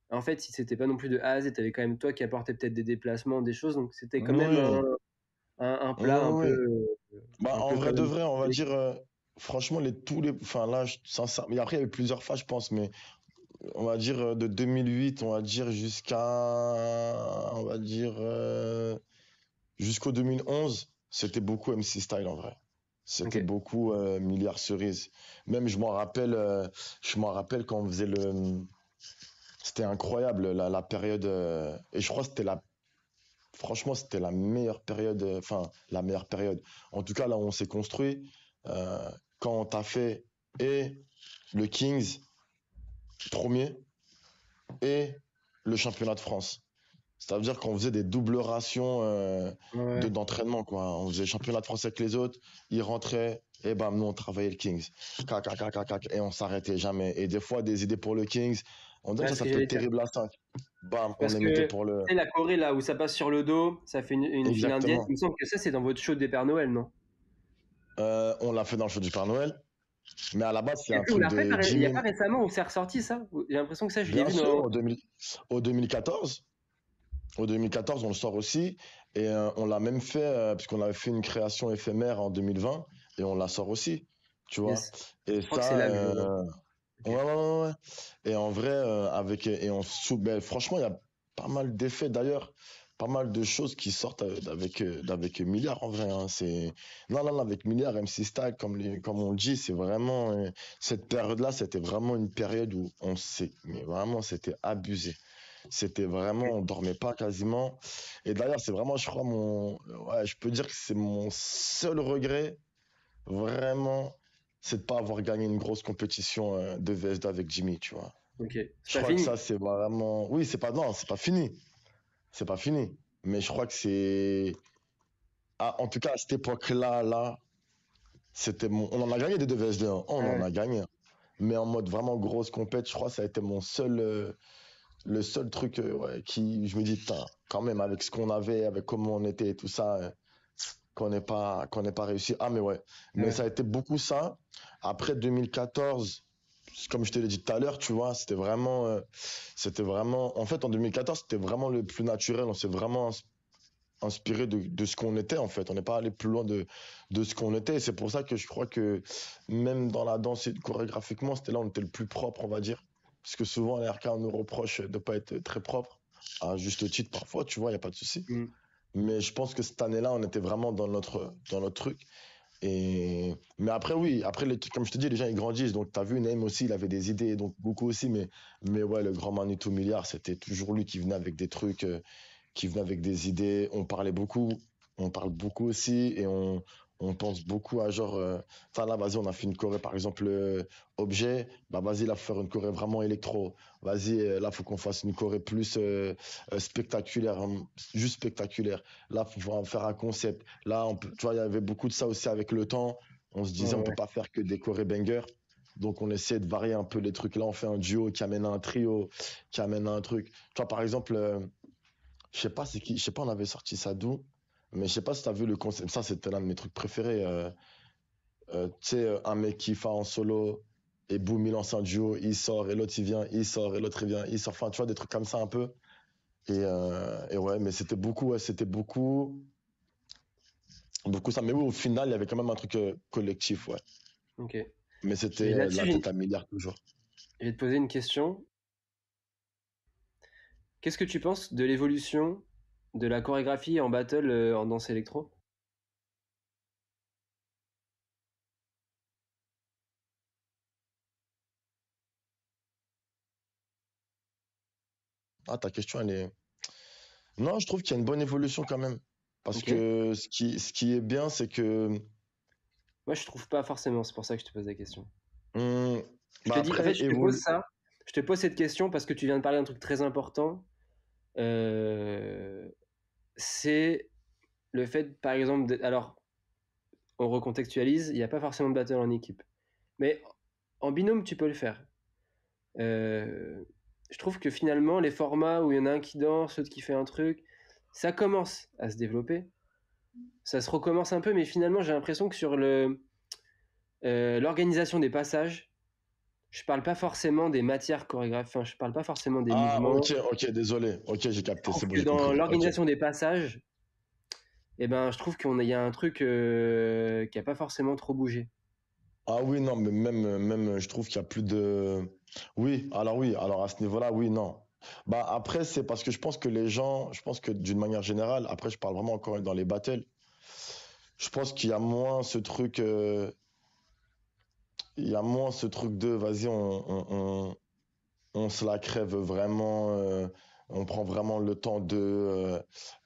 en fait, si c'était pas non plus de A à Z, t'avais quand même toi qui apportais peut-être des déplacements, des choses. Donc, c'était quand même Oui, un oui, plat oui. Bah, un en peu vrai quand de même. vrai, on va dire, franchement, enfin là, mais après, il y a eu plusieurs phases, je pense, mais on va dire de 2008, on va dire on va dire, jusqu'au 2011, c'était beaucoup MC Style en vrai. C'était Ok. beaucoup Milliard Cerise. Même, je m'en rappelle quand on faisait c'était incroyable la période, et je crois que franchement, c'était la meilleure période, enfin, la meilleure période. En tout cas, là où on s'est construit, quand on t'a fait et le Kings premier et le championnat de France. Ça veut dire qu'on faisait des doubles rations Ouais. d'entraînement, quoi. On faisait championnat de France avec les autres, ils rentraient, et bam, nous on travaillait le Kings. Cac, cac, cac, cac, cac, et on s'arrêtait jamais. Et des fois, des idées pour le Kings, on dirait Ouais, que ce ça que peut j'allais être dire. terrible à 5. Bam, on Parce les que, mettait tu pour le. sais, la Corée, là, où ça passe sur le dos, ça fait une file indienne. Exactement. Il me semble que ça, c'est dans votre show des Pères Noël, non? On l'a fait dans le show du Père Noël, mais à la base, c'est Et un puis, on truc l'a fait, de il y a Jimmy. pas récemment où c'est ressorti, ça? J'ai l'impression que ça, je l'ai Bien vu sûr, dans. au 2014. Au 2014, on le sort aussi. Et on l'a même fait, puisqu'on avait fait une création éphémère en 2020, et on la sort aussi. Tu vois. Yes. Et Je crois que c'est ça, là que je le vois. Ok. Ouais, ouais, ouais, ouais. Et en vrai, ben, franchement, il y a pas mal d'effets d'ailleurs, pas mal de choses qui sortent d'avec Milliard en vrai. Hein. Non, non, non, avec Milliard, MC Style, comme on dit, c'est vraiment cette période-là, c'était vraiment une période où mais vraiment, c'était abusé. C'était vraiment, on dormait pas quasiment. Et d'ailleurs, c'est vraiment, je crois, ouais, je peux dire que c'est mon seul regret vraiment, c'est de pas avoir gagné une grosse compétition de VS2 avec Jimmy, tu vois. Ok. C'est Je pas crois que fini. ça, c'est vraiment. Oui, non, c'est pas fini. C'est pas fini. Mais je crois que c'est. Ah, en tout cas, à cette époque-là, on en a gagné des deux VS2, hein. On Ah en ouais. a gagné. Mais en mode vraiment grosse compète, je crois que ça a été le seul truc ouais, je me dis, putain, quand même, avec ce qu'on avait, avec comment on était et tout ça, qu'on n'ait pas réussi. Ah, mais ouais. Mais Ouais. ça a été beaucoup ça. Après 2014, comme je te l'ai dit tout à l'heure, tu vois, en fait, en 2014, c'était vraiment le plus naturel. On s'est vraiment inspiré de ce qu'on était, en fait. On n'est pas allé plus loin de ce qu'on était. Et c'est pour ça que je crois que même dans la danse et chorégraphiquement, c'était là où on était le plus propre, on va dire. Parce que souvent, à l'RK, on nous reproche de ne pas être très propre. À juste titre, parfois, tu vois, il n'y a pas de souci. Mm. Mais je pense que cette année-là, on était vraiment dans notre truc. Mais après, oui, après, comme je te dis, les gens, ils grandissent. Donc, tu as vu, Naïm aussi, il avait des idées, donc beaucoup aussi. Mais ouais, le grand Manitou Milliard, c'était toujours lui qui venait avec des trucs, qui venait avec des idées. On parle beaucoup aussi, et on pense beaucoup à genre, ça là, vas-y, on a fait une choré, par exemple, objet, bah vas-y, là, faut faire une choré vraiment électro. Vas-y, là, faut qu'on fasse une choré plus spectaculaire, hein, juste spectaculaire. Là, faut faire un concept. Là, tu vois, il y avait beaucoup de ça aussi avec le temps. On se disait, Ouais, on peut ouais. pas faire que des chorés bangers. Donc, on essaie de varier un peu les trucs. Là, on fait un duo qui amène à un trio, qui amène à un truc. Tu vois, par exemple, je sais pas c'est qui, je sais pas on avait sorti ça d'où, mais je sais pas si t'as vu le concept. Ça, c'était l'un de mes trucs préférés. Tu sais, un mec qui fait en solo et boum, il lance un duo, il sort et l'autre il vient, il sort et l'autre il vient, il sort. Enfin, tu vois, des trucs comme ça un peu. Et ouais, mais c'était beaucoup, ouais, c'était beaucoup, beaucoup ça. Mais oui, au final, il y avait quand même un truc collectif, ouais. Ok. Mais Et c'était de là-dessus, la tête à milliard toujours. je vais te poser une question. Qu'est-ce que tu penses de l'évolution de la chorégraphie en battle en danse électro? Ah, ta question, elle est. Non, je trouve qu'il y a une bonne évolution quand même. Parce Ok. que ce qui est bien, c'est que. Moi, je trouve pas forcément. C'est pour ça que je te pose la question. hum, Je Bah te dis, en fait, après, je te pose ça. Je te pose cette question parce que tu viens de parler d'un truc très important. Euh, c'est le fait, par exemple, alors, on recontextualise, il n'y a pas forcément de battle en équipe. Mais en binôme, tu peux le faire. Euh, je trouve que finalement, les formats où il y en a un qui danse, l'autre qui fait un truc, ça commence à se développer. Ça se recommence un peu, mais finalement, j'ai l'impression que sur l'organisation des passages, je parle pas forcément des matières chorégraphiques, enfin, je parle pas forcément des Ah, mouvements. ok, ok, désolé. Ok, j'ai Je capté, trouve c'est bon, que j'ai dans compris. Ok. l'organisation des passages, eh ben, je trouve qu'il y a un truc qui a pas forcément trop bougé. Ah oui, non, mais même, je trouve qu'il y a plus de. Oui, alors à ce niveau-là, oui, non. Bah après, c'est parce que je pense que d'une manière générale, après, je parle vraiment encore dans les battles, je pense qu'il y a moins ce truc, il y a moins ce truc de, vas-y, on se la crève vraiment, on prend vraiment le temps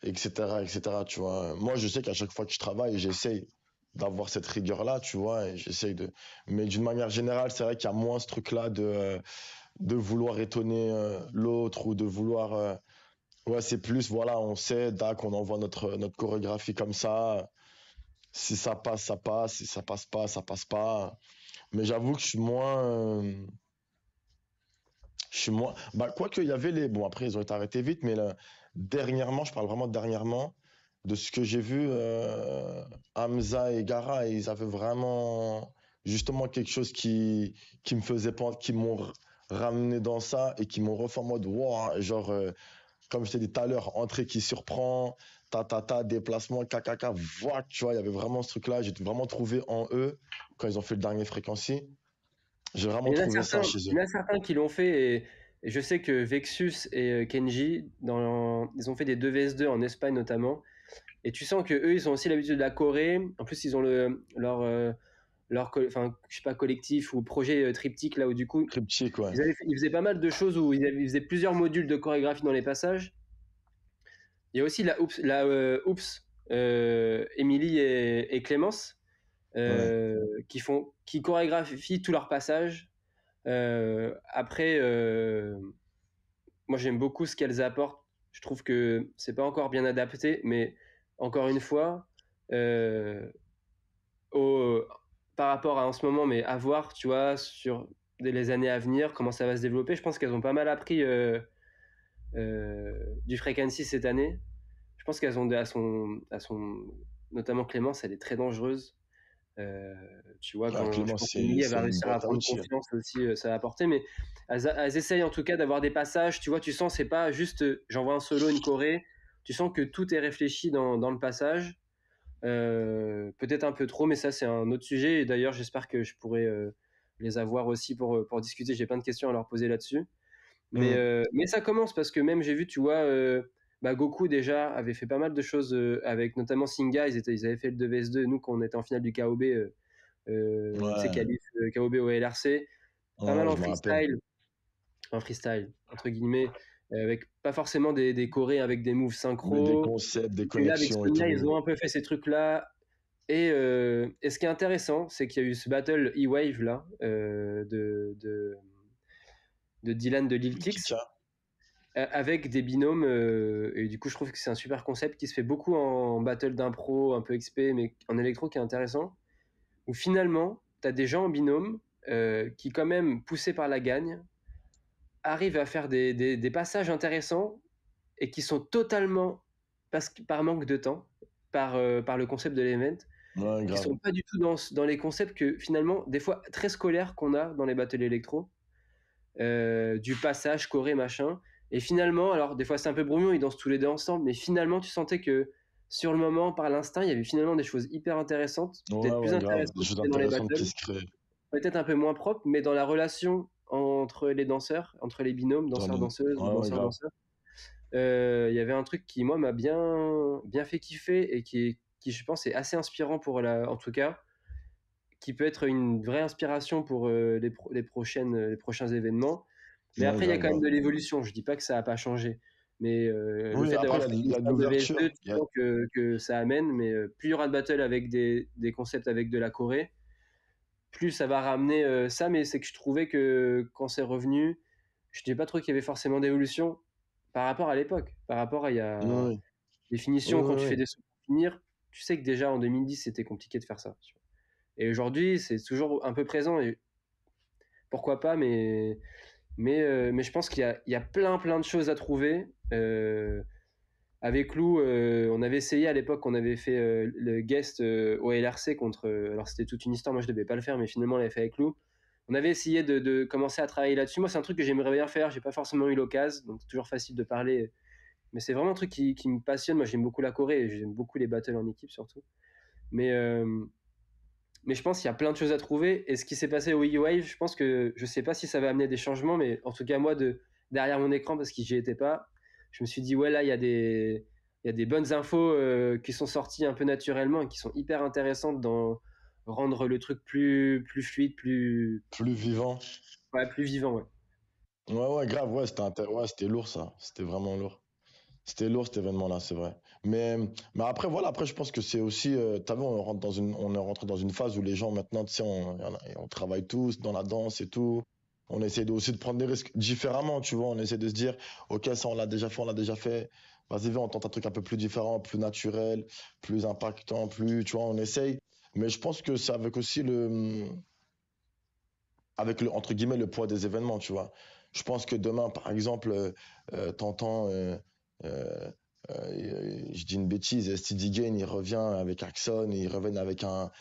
etc., etc., tu vois. Moi, je sais qu'à chaque fois que je travaille, j'essaye d'avoir cette rigueur-là, tu vois, et mais d'une manière générale, c'est vrai qu'il y a moins ce truc-là de vouloir étonner l'autre ou de vouloir, ouais, c'est plus, voilà, on sait, dac, on envoie notre chorégraphie comme ça. Si ça passe, ça passe. Si ça passe pas, ça passe pas. Mais j'avoue que je suis moins. Bah, quoique, il y avait les. Bon, après, ils ont été arrêtés vite, mais là, dernièrement, je parle vraiment de dernièrement, de ce que j'ai vu, Hamza et Gara, ils avaient vraiment, justement, quelque chose qui me faisait penser, qui m'ont ramené dans ça et qui m'ont refait en mode, wow, genre, comme je t'ai dit tout à l'heure, entrée qui surprend, déplacement, kakaka, voix, tu vois, il y avait vraiment ce truc-là, j'ai vraiment trouvé en eux, quand ils ont fait le dernier Fréquency. J'ai Mais vraiment trouvé ça chez il eux. y en a certains qui l'ont fait et je sais que Vexus et Kenji, ils ont fait des 2vs2 en Espagne notamment. Et tu sens que eux, ils ont aussi l'habitude de la Corée. En plus, ils ont enfin, je sais pas, collectif ou projet triptyque là où du coup, Cryptique, ouais. ils faisaient pas mal de choses où ils faisaient plusieurs modules de chorégraphie dans les passages. Il y a aussi Oops, Émilie et Clémence Ouais. qui chorégraphient tous leurs passages. Après, moi j'aime beaucoup ce qu'elles apportent. Je trouve que c'est pas encore bien adapté, mais encore une fois, euh, au, par rapport à en ce moment, mais à voir, tu vois, sur les années à venir, comment ça va se développer. Je pense qu'elles ont pas mal appris du frequency cette année. Je pense notamment Clémence, elle est très dangereuse. Euh, Tu vois, Ah, quand je Clément, pense qu'Emilie, elle c'est va une réussir à boîte à prendre outils. confiance aussi, ça va apporter. Mais elles essayent en tout cas d'avoir des passages, tu vois, tu sens, c'est pas juste j'envoie un solo, une choré. Tu sens que tout est réfléchi dans le passage. Peut-être un peu trop, mais ça, c'est un autre sujet. Et d'ailleurs, j'espère que je pourrai les avoir aussi pour discuter. J'ai plein de questions à leur poser là-dessus. Hmm. Mais ça commence parce que même j'ai vu, tu vois, bah, Goku déjà avait fait pas mal de choses avec notamment Singa. Ils avaient fait le 2vs2. Nous, quand on était en finale du KOB, tu sais, Ouais, qualif KOB au LRC, pas mal ouais, je me rappelle. en freestyle, entre guillemets, avec pas forcément des chorés avec des moves Mais des synchro. concepts, des Et là, avec connexions et Sonia, ils tout. ont un peu fait ces trucs-là. Et ce qui est intéressant, c'est qu'il y a eu ce battle E-Wave là, de Dylan de Lil Tix, Kika. avec des binômes. Et du coup, je trouve que c'est un super concept qui se fait beaucoup en battle d'impro, un peu XP, mais en électro qui est intéressant. Où finalement, tu as des gens en binôme qui, quand même, poussés par la gagne, arrivent à faire des passages intéressants et qui sont totalement, par manque de temps, par le concept de l'event, Ouais, qui grave. sont pas du tout dans les concepts que finalement, des fois très scolaires qu'on a dans les battles électro, du passage, choré, machin. Et finalement, alors des fois c'est un peu brouillon, ils dansent tous les deux ensemble, mais finalement tu sentais que sur le moment, par l'instinct, il y avait finalement des choses hyper intéressantes, Ouais, peut-être plus ouais, grave. Des intéressantes choses que dans les intéressantes qui battles, se créent peut-être un peu moins propres, mais dans la relation entre les danseurs, entre les binômes, dans les... danseurs-danseuses ou Ouais, ouais, grave. danseurs-danseurs, il y avait un truc qui, moi, m'a bien fait kiffer et qui, je pense, est assez inspirant en tout cas, qui peut être une vraie inspiration pour les prochains événements. Mais Ouais, après, il y a grave, quand même grave. de l'évolution. Je dis pas que ça n'a pas changé. Mais le Oui, fait après, d'avoir fait une il y a de histoire de VS2, l'ouverture. tu sens que ça amène. Mais plus il y aura de battles avec des concepts avec de la Corée, plus ça va ramener ça. Mais c'est que je trouvais que quand c'est revenu, je ne disais pas trop qu'il y avait forcément d'évolution par rapport à l'époque. Par rapport à il y Oui, a oui, oui, définition, quand tu oui. fais des sons pour finir, tu sais que déjà en 2010, c'était compliqué de faire ça. Tu vois. Et aujourd'hui, c'est toujours un peu présent. Et pourquoi pas, mais je pense il y a plein de choses à trouver. Avec Lou, on avait essayé à l'époque, on avait fait le guest au LRC contre. Alors c'était toute une histoire, moi je devais pas le faire, mais finalement on l'avait fait avec Lou. On avait essayé de commencer à travailler là-dessus. Moi, c'est un truc que j'aimerais bien faire, j'ai pas forcément eu l'occasion, donc c'est toujours facile de parler. Mais c'est vraiment un truc qui me passionne. Moi, j'aime beaucoup la Corée et j'aime beaucoup les battles en équipe surtout. Mais, euh, mais je pense qu'il y a plein de choses à trouver. Et ce qui s'est passé au E-Wave, je pense que je sais pas si ça va amener des changements, mais en tout cas, moi, derrière mon écran, parce que j'y étais pas, je me suis dit, ouais, là, il y a des bonnes infos qui sont sorties un peu naturellement et qui sont hyper intéressantes dans rendre le truc plus fluide, Plus vivant. ouais, plus vivant. Ouais. Ouais, ouais, grave, ouais, ouais, c'était lourd, ça. C'était vraiment lourd. C'était lourd cet événement-là, c'est vrai. Mais après, voilà, après, je pense que c'est aussi, t'as vu, on est rentré dans une phase où les gens maintenant, tu sais, on travaille tous dans la danse et tout. On essaie aussi de prendre des risques différemment, tu vois. On essaie de se dire, ok, ça, on l'a déjà fait. Vas-y, viens, on tente un truc un peu plus différent, plus naturel, plus impactant, tu vois, on essaye. Mais je pense que c'est avec aussi entre guillemets, le poids des événements, tu vois. Je pense que demain, par exemple, t'entends, euh, je dis une bêtise, Steady Gain, il revient avec Axon, ils reviennent avec un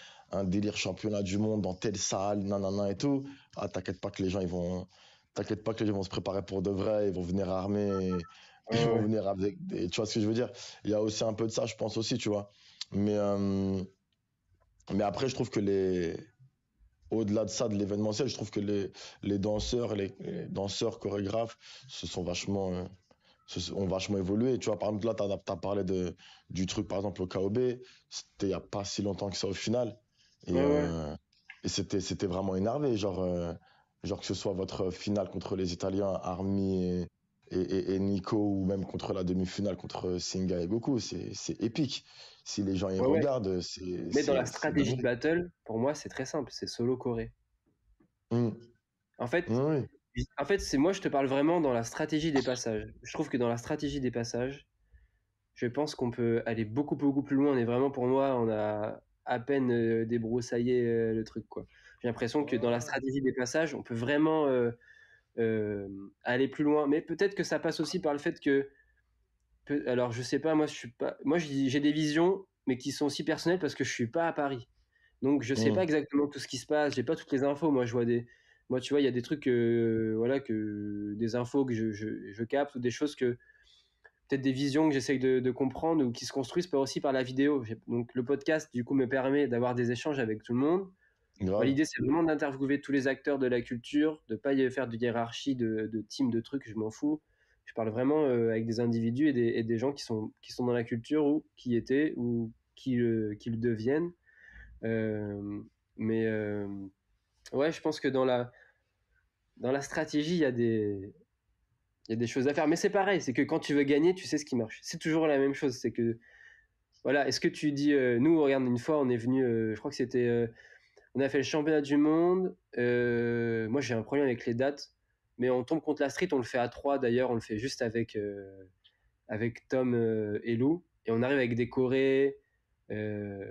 délire championnat du monde dans telle salle, nanana et tout. Ah, t'inquiète pas que les gens vont se préparer pour de vrai, ils vont venir armés, Ouais, ils vont ouais. venir tu vois ce que je veux dire? Il y a aussi un peu de ça, je pense aussi, tu vois. Mais, euh, mais après, je trouve que au-delà de ça, de l'événementiel, je trouve que les danseurs chorégraphes se sont vachement, ont vachement évolué. Tu vois, par exemple, là, t'as parlé du truc, par exemple, au KOB. C'était il n'y a pas si longtemps que ça au final. Et, Ouais, ouais. euh, et c'était vraiment énervé. Genre que ce soit votre finale contre les Italiens, Armi et Nico, ou même contre la demi-finale contre Singa et Goku, c'est épique. Si les gens y Ouais, ouais. regardent, Mais dans la c'est stratégie de dingue. battle, pour moi, c'est très simple, c'est solo Corée. Hum, En fait, oui, c'est moi, je te parle vraiment dans la stratégie des passages. Je trouve que dans la stratégie des passages, je pense qu'on peut aller beaucoup, beaucoup plus loin. On est vraiment, pour moi, on a à peine débroussaillé le truc, quoi. J'ai l'impression que dans la ouais. stratégie des passages, on peut vraiment aller plus loin. Mais peut-être que ça passe aussi par le fait que, alors je sais pas, moi, je suis pas, moi, j'ai des visions, mais qui sont aussi personnelles parce que je suis pas à Paris. Donc je sais pas Hum, exactement tout ce qui se passe, j'ai pas toutes les infos. Moi tu vois, il y a des trucs, voilà, des infos que je capte ou des choses que peut-être des visions que j'essaye de comprendre ou qui se construisent aussi par la vidéo. Donc le podcast du coup me permet d'avoir des échanges avec tout le monde. Moi, grave. l'idée c'est vraiment d'interviewer tous les acteurs de la culture, de pas y faire de hiérarchie, de team, de trucs, je m'en fous. Je parle vraiment avec des individus et des gens qui sont dans la culture ou qui étaient ou qui le deviennent. Euh, mais ouais, je pense que dans la stratégie, il y a des choses à faire. Mais c'est pareil, c'est que quand tu veux gagner, tu sais ce qui marche. C'est toujours la même chose. C'est que, voilà, est-ce que tu dis, nous, regarde, une fois, on est venu, je crois que c'était, on a fait le championnat du monde. Moi, j'ai un problème avec les dates, mais on tombe contre la street, on le fait à 3 d'ailleurs, on le fait juste avec Tom et Lou. Et on arrive avec des chorés, euh,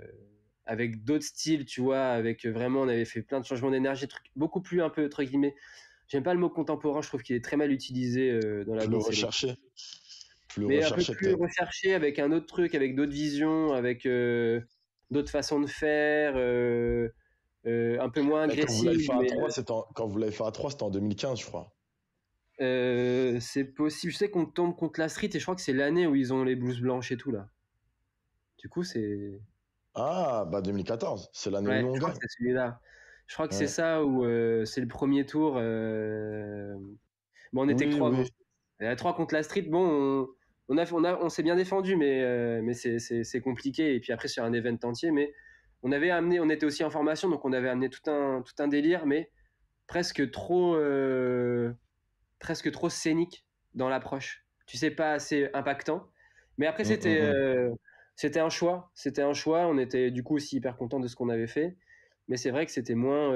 avec d'autres styles, tu vois, avec vraiment, on avait fait plein de changements d'énergie, trucs beaucoup plus un peu, entre guillemets, j'aime pas le mot contemporain, je trouve qu'il est très mal utilisé dans la Plus danse électronique. recherché. Plus Mais un peu recherché plus peut-être. recherché, avec un autre truc, avec d'autres visions, avec d'autres façons de faire, un peu moins Et quand vous l'avez agressive, fait à mais 3, quand vous l'avez fait à 3, c'était en 2015, je crois. c'est possible. Je sais qu'on tombe contre la street et je crois que c'est l'année où ils ont les blouses blanches et tout là. Du coup, c'est. Ah, bah 2014, c'est l'année où Ouais, nous on je crois que gagne. c'est celui-là. Je crois que c'est Ouais. ça où c'est le premier tour. Bon, on était que Oui, trois. Bon, oui. à 3 contre la street, bon, on s'est bien défendu, mais c'est compliqué. Et puis après, sur un event entier, mais on était aussi en formation, donc on avait amené tout un délire, mais presque trop, presque trop scénique dans l'approche. Tu sais, pas assez impactant. Mais après, Hum, hum, hum. c'était un choix. C'était un choix. On était du coup aussi hyper content de ce qu'on avait fait. Mais c'est vrai que c'était moins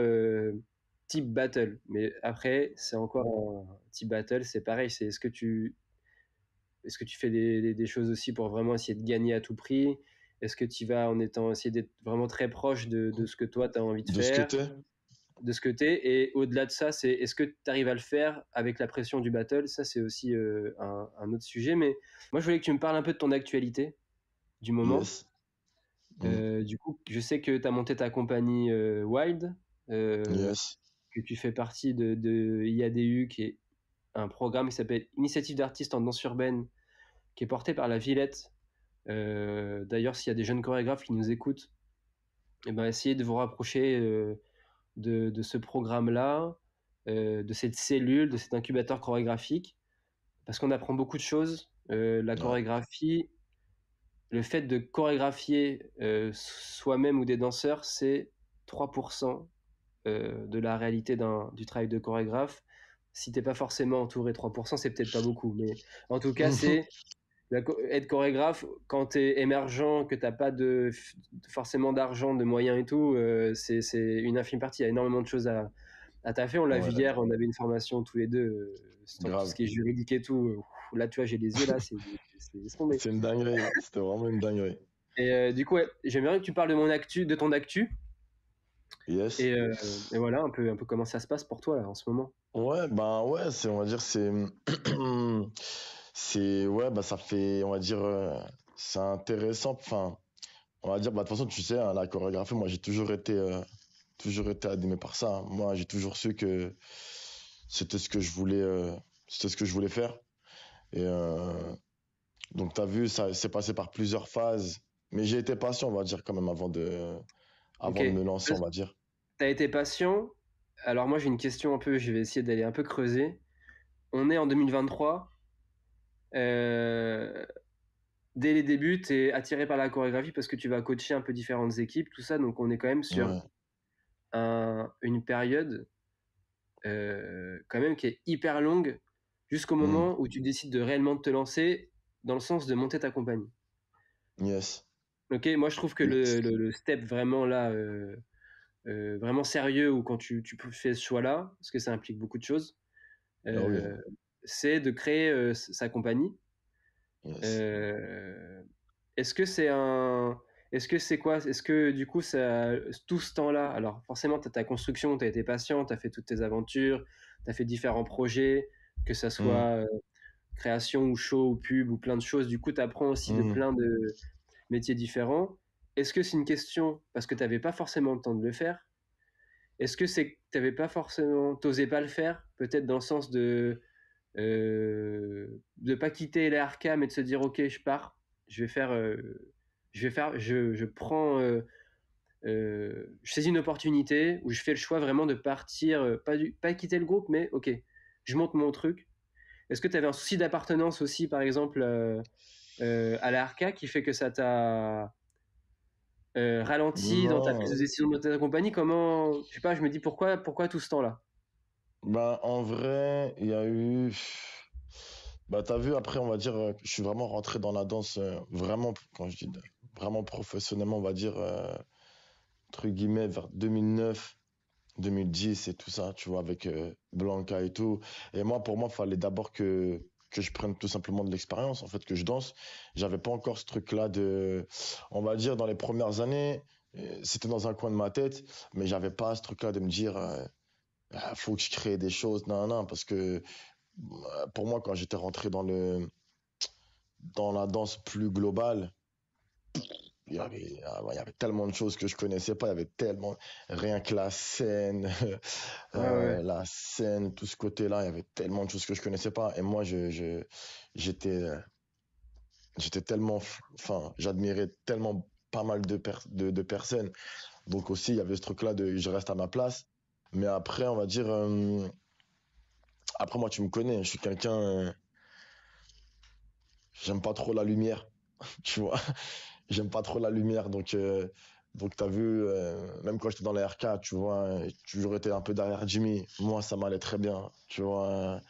type battle. Mais après, c'est encore un type battle. C'est pareil. C'est est-ce que tu fais des choses aussi pour vraiment essayer de gagner à tout prix? Est-ce que tu vas en étant essayer d'être vraiment très proche de ce que toi tu as envie de De ce que faire, t'es? de ce que tu es? Et au-delà de ça, c'est est-ce que tu arrives à le faire avec la pression du battle? Ça, c'est aussi un autre sujet. Mais moi, je voulais que tu me parles un peu de ton actualité du moment. Yes. Hum, Du coup, je sais que tu as monté ta compagnie Wild, euh, yes. que tu fais partie de IADU, qui est un programme qui s'appelle Initiative d'artistes en danse urbaine, qui est porté par la Villette. D'ailleurs, s'il y a des jeunes chorégraphes qui nous écoutent, eh ben, essayez de vous rapprocher de ce programme-là, de cette cellule, de cet incubateur chorégraphique, parce qu'on apprend beaucoup de choses. La Ouais. chorégraphie, le fait de chorégraphier soi-même ou des danseurs, c'est 3% de la réalité du travail de chorégraphe. Si t'es pas forcément entouré 3%, c'est peut-être pas beaucoup, mais en tout cas, c'est être chorégraphe quand tu es émergent, que tu pas forcément d'argent, de moyens et tout, c'est une infime partie. Il y a énormément de choses à taffer. On l'a vu Ouais, hier, on avait une formation tous les deux sur tout ce grave. qui est juridique et tout. Là, tu vois, j'ai les yeux là, laisse tomber. C'est une dinguerie. C'était vraiment une dinguerie. Et du coup, ouais, j'aimerais bien que tu parles de mon actu, de ton actu, Yes. et, euh, et voilà un peu comment ça se passe pour toi là en ce moment. Ouais, ben ouais, on va dire, ouais, bah ça fait, on va dire, c'est intéressant. Enfin, on va dire, bah de toute façon, tu sais, hein, la chorégraphie, moi, j'ai toujours été animé par ça, hein. Moi, j'ai toujours su que c'était ce que je voulais, c'était ce que je voulais faire. Et donc, t'as vu, ça s'est passé par plusieurs phases, mais j'ai été patient, on va dire, quand même, Ok. avant de me lancer, on va dire. T'as été patient. Alors moi, j'ai une question un peu, je vais essayer d'aller un peu creuser. On est en 2023. Euh, Dès les débuts, tu es attiré par la chorégraphie parce que tu vas coacher un peu différentes équipes, tout ça. Donc on est quand même sur Ouais. une période quand même qui est hyper longue jusqu'au Mm. moment où tu décides de réellement te lancer dans le sens de monter ta compagnie. Yes. Ok, moi je trouve que Yes. le step vraiment là, vraiment sérieux, ou quand tu fais ce choix-là, parce que ça implique beaucoup de choses, Ah oui. euh, c'est de créer sa compagnie. Yes. Euh, est-ce que c'est un. Est-ce que c'est quoi? Est-ce que du coup, ça, tout ce temps-là, alors forcément, tu as ta construction, tu as été patient, tu as fait toutes tes aventures, tu as fait différents projets, que ça Mm. soit création ou show ou pub ou plein de choses. Du coup, tu apprends aussi de Mm. plein de métiers différents. Est-ce que c'est une question parce que tu n'avais pas forcément le temps de le faire? Est-ce que c'est que tu n'avais pas forcément, t'osais pas le faire? Peut-être dans le sens de pas quitter les RK, mais de se dire ok, je pars, je vais faire, je prends, je saisis une opportunité où je fais le choix vraiment de partir, pas quitter le groupe, mais ok, je monte mon truc. Est-ce que tu avais un souci d'appartenance aussi, par exemple, à la RK qui fait que ça t'a ralenti dans ta prise de Non. décision de ta compagnie? Comment, je sais pas, je me dis pourquoi tout ce temps-là? Bah, en vrai, il y a eu. Bah, t'as vu, après, on va dire, je suis vraiment rentré dans la danse, vraiment, quand je dis vraiment professionnellement, on va dire, entre guillemets, vers 2009, 2010 et tout ça, tu vois, avec Blanca et tout. Et moi, pour moi, il fallait d'abord que je prenne tout simplement de l'expérience, en fait, que je danse. J'avais pas encore ce truc-là de, on va dire, dans les premières années, c'était dans un coin de ma tête, mais j'avais pas ce truc-là de me dire, ah, faut que je crée des choses, non, non, parce que pour moi, quand j'étais rentré dans la danse plus globale, il y avait tellement de choses que je connaissais pas, il y avait tellement, rien que Ouais, ouais. la scène, tout ce côté-là, il y avait tellement de choses que je connaissais pas. Et moi, j'étais, j'étais tellement, enfin, j'admirais tellement pas mal de personnes. Donc aussi, il y avait ce truc-là de je reste à ma place. Mais après, on va dire, après moi, tu me connais, je suis quelqu'un, j'aime pas trop la lumière, tu vois. J'aime pas trop la lumière, donc t'as vu, même quand j'étais dans les RK, tu vois, j'ai toujours été un peu derrière Jimmy. Moi, ça m'allait très bien, tu vois,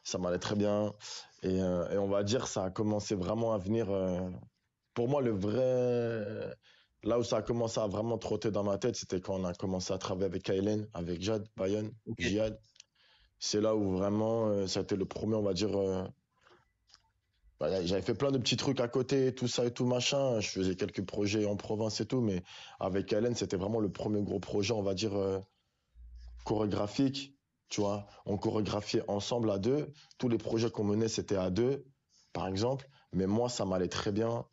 ça m'allait très bien. Et on va dire, ça a commencé vraiment à venir. Pour moi, le vrai, là où ça a commencé à vraiment trotter dans ma tête, c'était quand on a commencé à travailler avec Kaylen, avec Jad, Bayon, Ok. Jihad. C'est là où vraiment, ça a été le premier, on va dire, bah, j'avais fait plein de petits trucs à côté, tout ça et tout machin. Je faisais quelques projets en province et tout, mais avec Hélène, c'était vraiment le premier gros projet, on va dire, chorégraphique. Tu vois, on chorégraphiait ensemble à deux. Tous les projets qu'on menait, c'était à deux, par exemple. Mais moi, ça m'allait très bien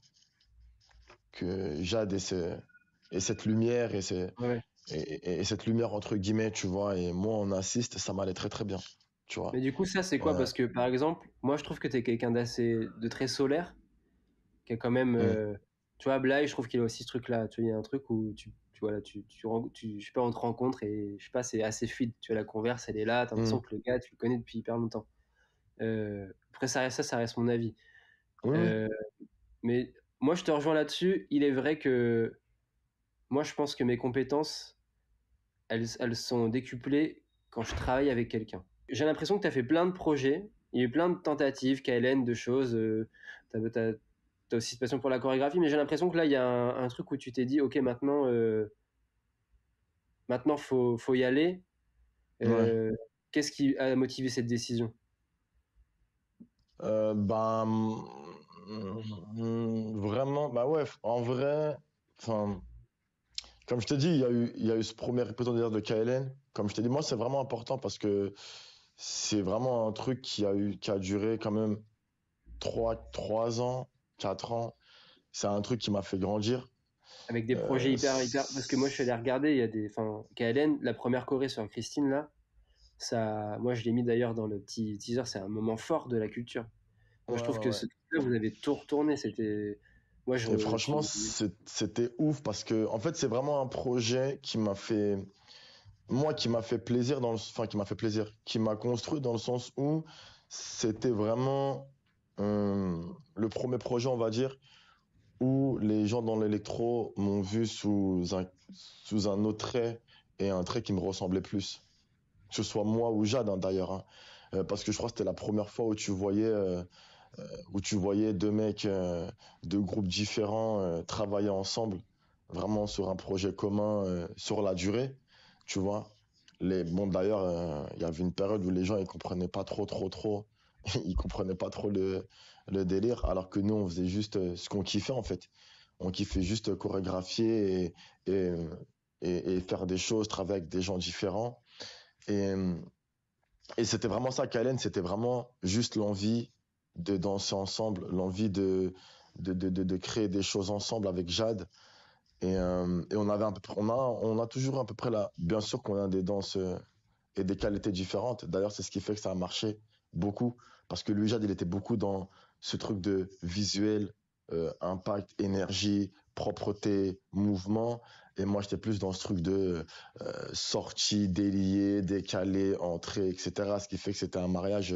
que Jade et cette lumière Ouais. et cette lumière entre guillemets, tu vois. Et moi, on assiste, ça m'allait très très bien, tu vois. Mais du coup, ça, c'est quoi? Euh, Parce que, par exemple, moi, je trouve que tu es quelqu'un de très solaire, qui a quand même. hum, Tu vois, Blaye, je trouve qu'il a aussi ce truc-là. Tu vois, il y a un truc où voilà, je sais pas, on te rencontre et je sais pas, c'est assez fluide. Tu vois, la converse, elle est là, t'as l'impression hum. que le gars, tu le connais depuis hyper longtemps. Après, ça reste mon avis. Oui, oui. Euh, mais moi, je te rejoins là-dessus. Il est vrai que moi, je pense que mes compétences, elles sont décuplées quand je travaille avec quelqu'un. J'ai l'impression que tu as fait plein de projets, il y a eu plein de tentatives, KLN, de choses. Tu as aussi cette passion pour la chorégraphie, mais j'ai l'impression que là, il y a un truc où tu t'es dit, ok, maintenant, faut y aller. Ouais. Euh, Qu'est-ce qui a motivé cette décision? Ben, vraiment, bah ouais, en vrai, enfin, comme je t'ai dit, il y a eu ce premier épisode de KLN. Comme je t'ai dit, moi, c'est vraiment important parce que c'est vraiment un truc qui a duré quand même 3 ans, 4 ans. C'est un truc qui m'a fait grandir. Avec des projets hyper. Parce que moi, je suis allé regarder, il y a des. Enfin, KLN, la première choré sur Christine, là, ça, moi, je l'ai mis d'ailleurs dans le petit teaser, c'est un moment fort de la culture. Moi, je Ouais, trouve ouais, que ouais. ce truc-là, vous avez tout retourné. C'était. Moi, Et franchement, c'était ouf parce que, en fait, c'est vraiment un projet qui m'a fait. moi, qui m'a fait plaisir enfin, qui m'a fait plaisir, qui m'a construit dans le sens où c'était vraiment le premier projet, on va dire, où les gens dans l'électro m'ont vu sous un autre trait et un trait qui me ressemblait plus. Que ce soit moi ou Jade, hein, d'ailleurs, hein. Parce que je crois que c'était la première fois où tu voyais deux mecs de groupes différents travailler ensemble, vraiment sur un projet commun sur la durée, tu vois. Bon, d'ailleurs, il y avait une période où les gens ils comprenaient pas trop, ils comprenaient pas trop le délire, alors que nous on faisait juste ce qu'on kiffait en fait. On kiffait juste chorégraphier et, et faire des choses, travailler avec des gens différents. Et, et c'était vraiment ça, Kylen, c'était vraiment juste l'envie de danser ensemble, l'envie de créer des choses ensemble avec Jade. Et on avait on a toujours à peu près là, bien sûr qu'on a des danses et des qualités différentes. D'ailleurs, c'est ce qui fait que ça a marché beaucoup. Parce que lui, Jade, il était beaucoup dans ce truc de visuel, impact, énergie, propreté, mouvement. Et moi, j'étais plus dans ce truc de sortie, délié, décalé, entrée, etc. Ce qui fait que c'était un mariage,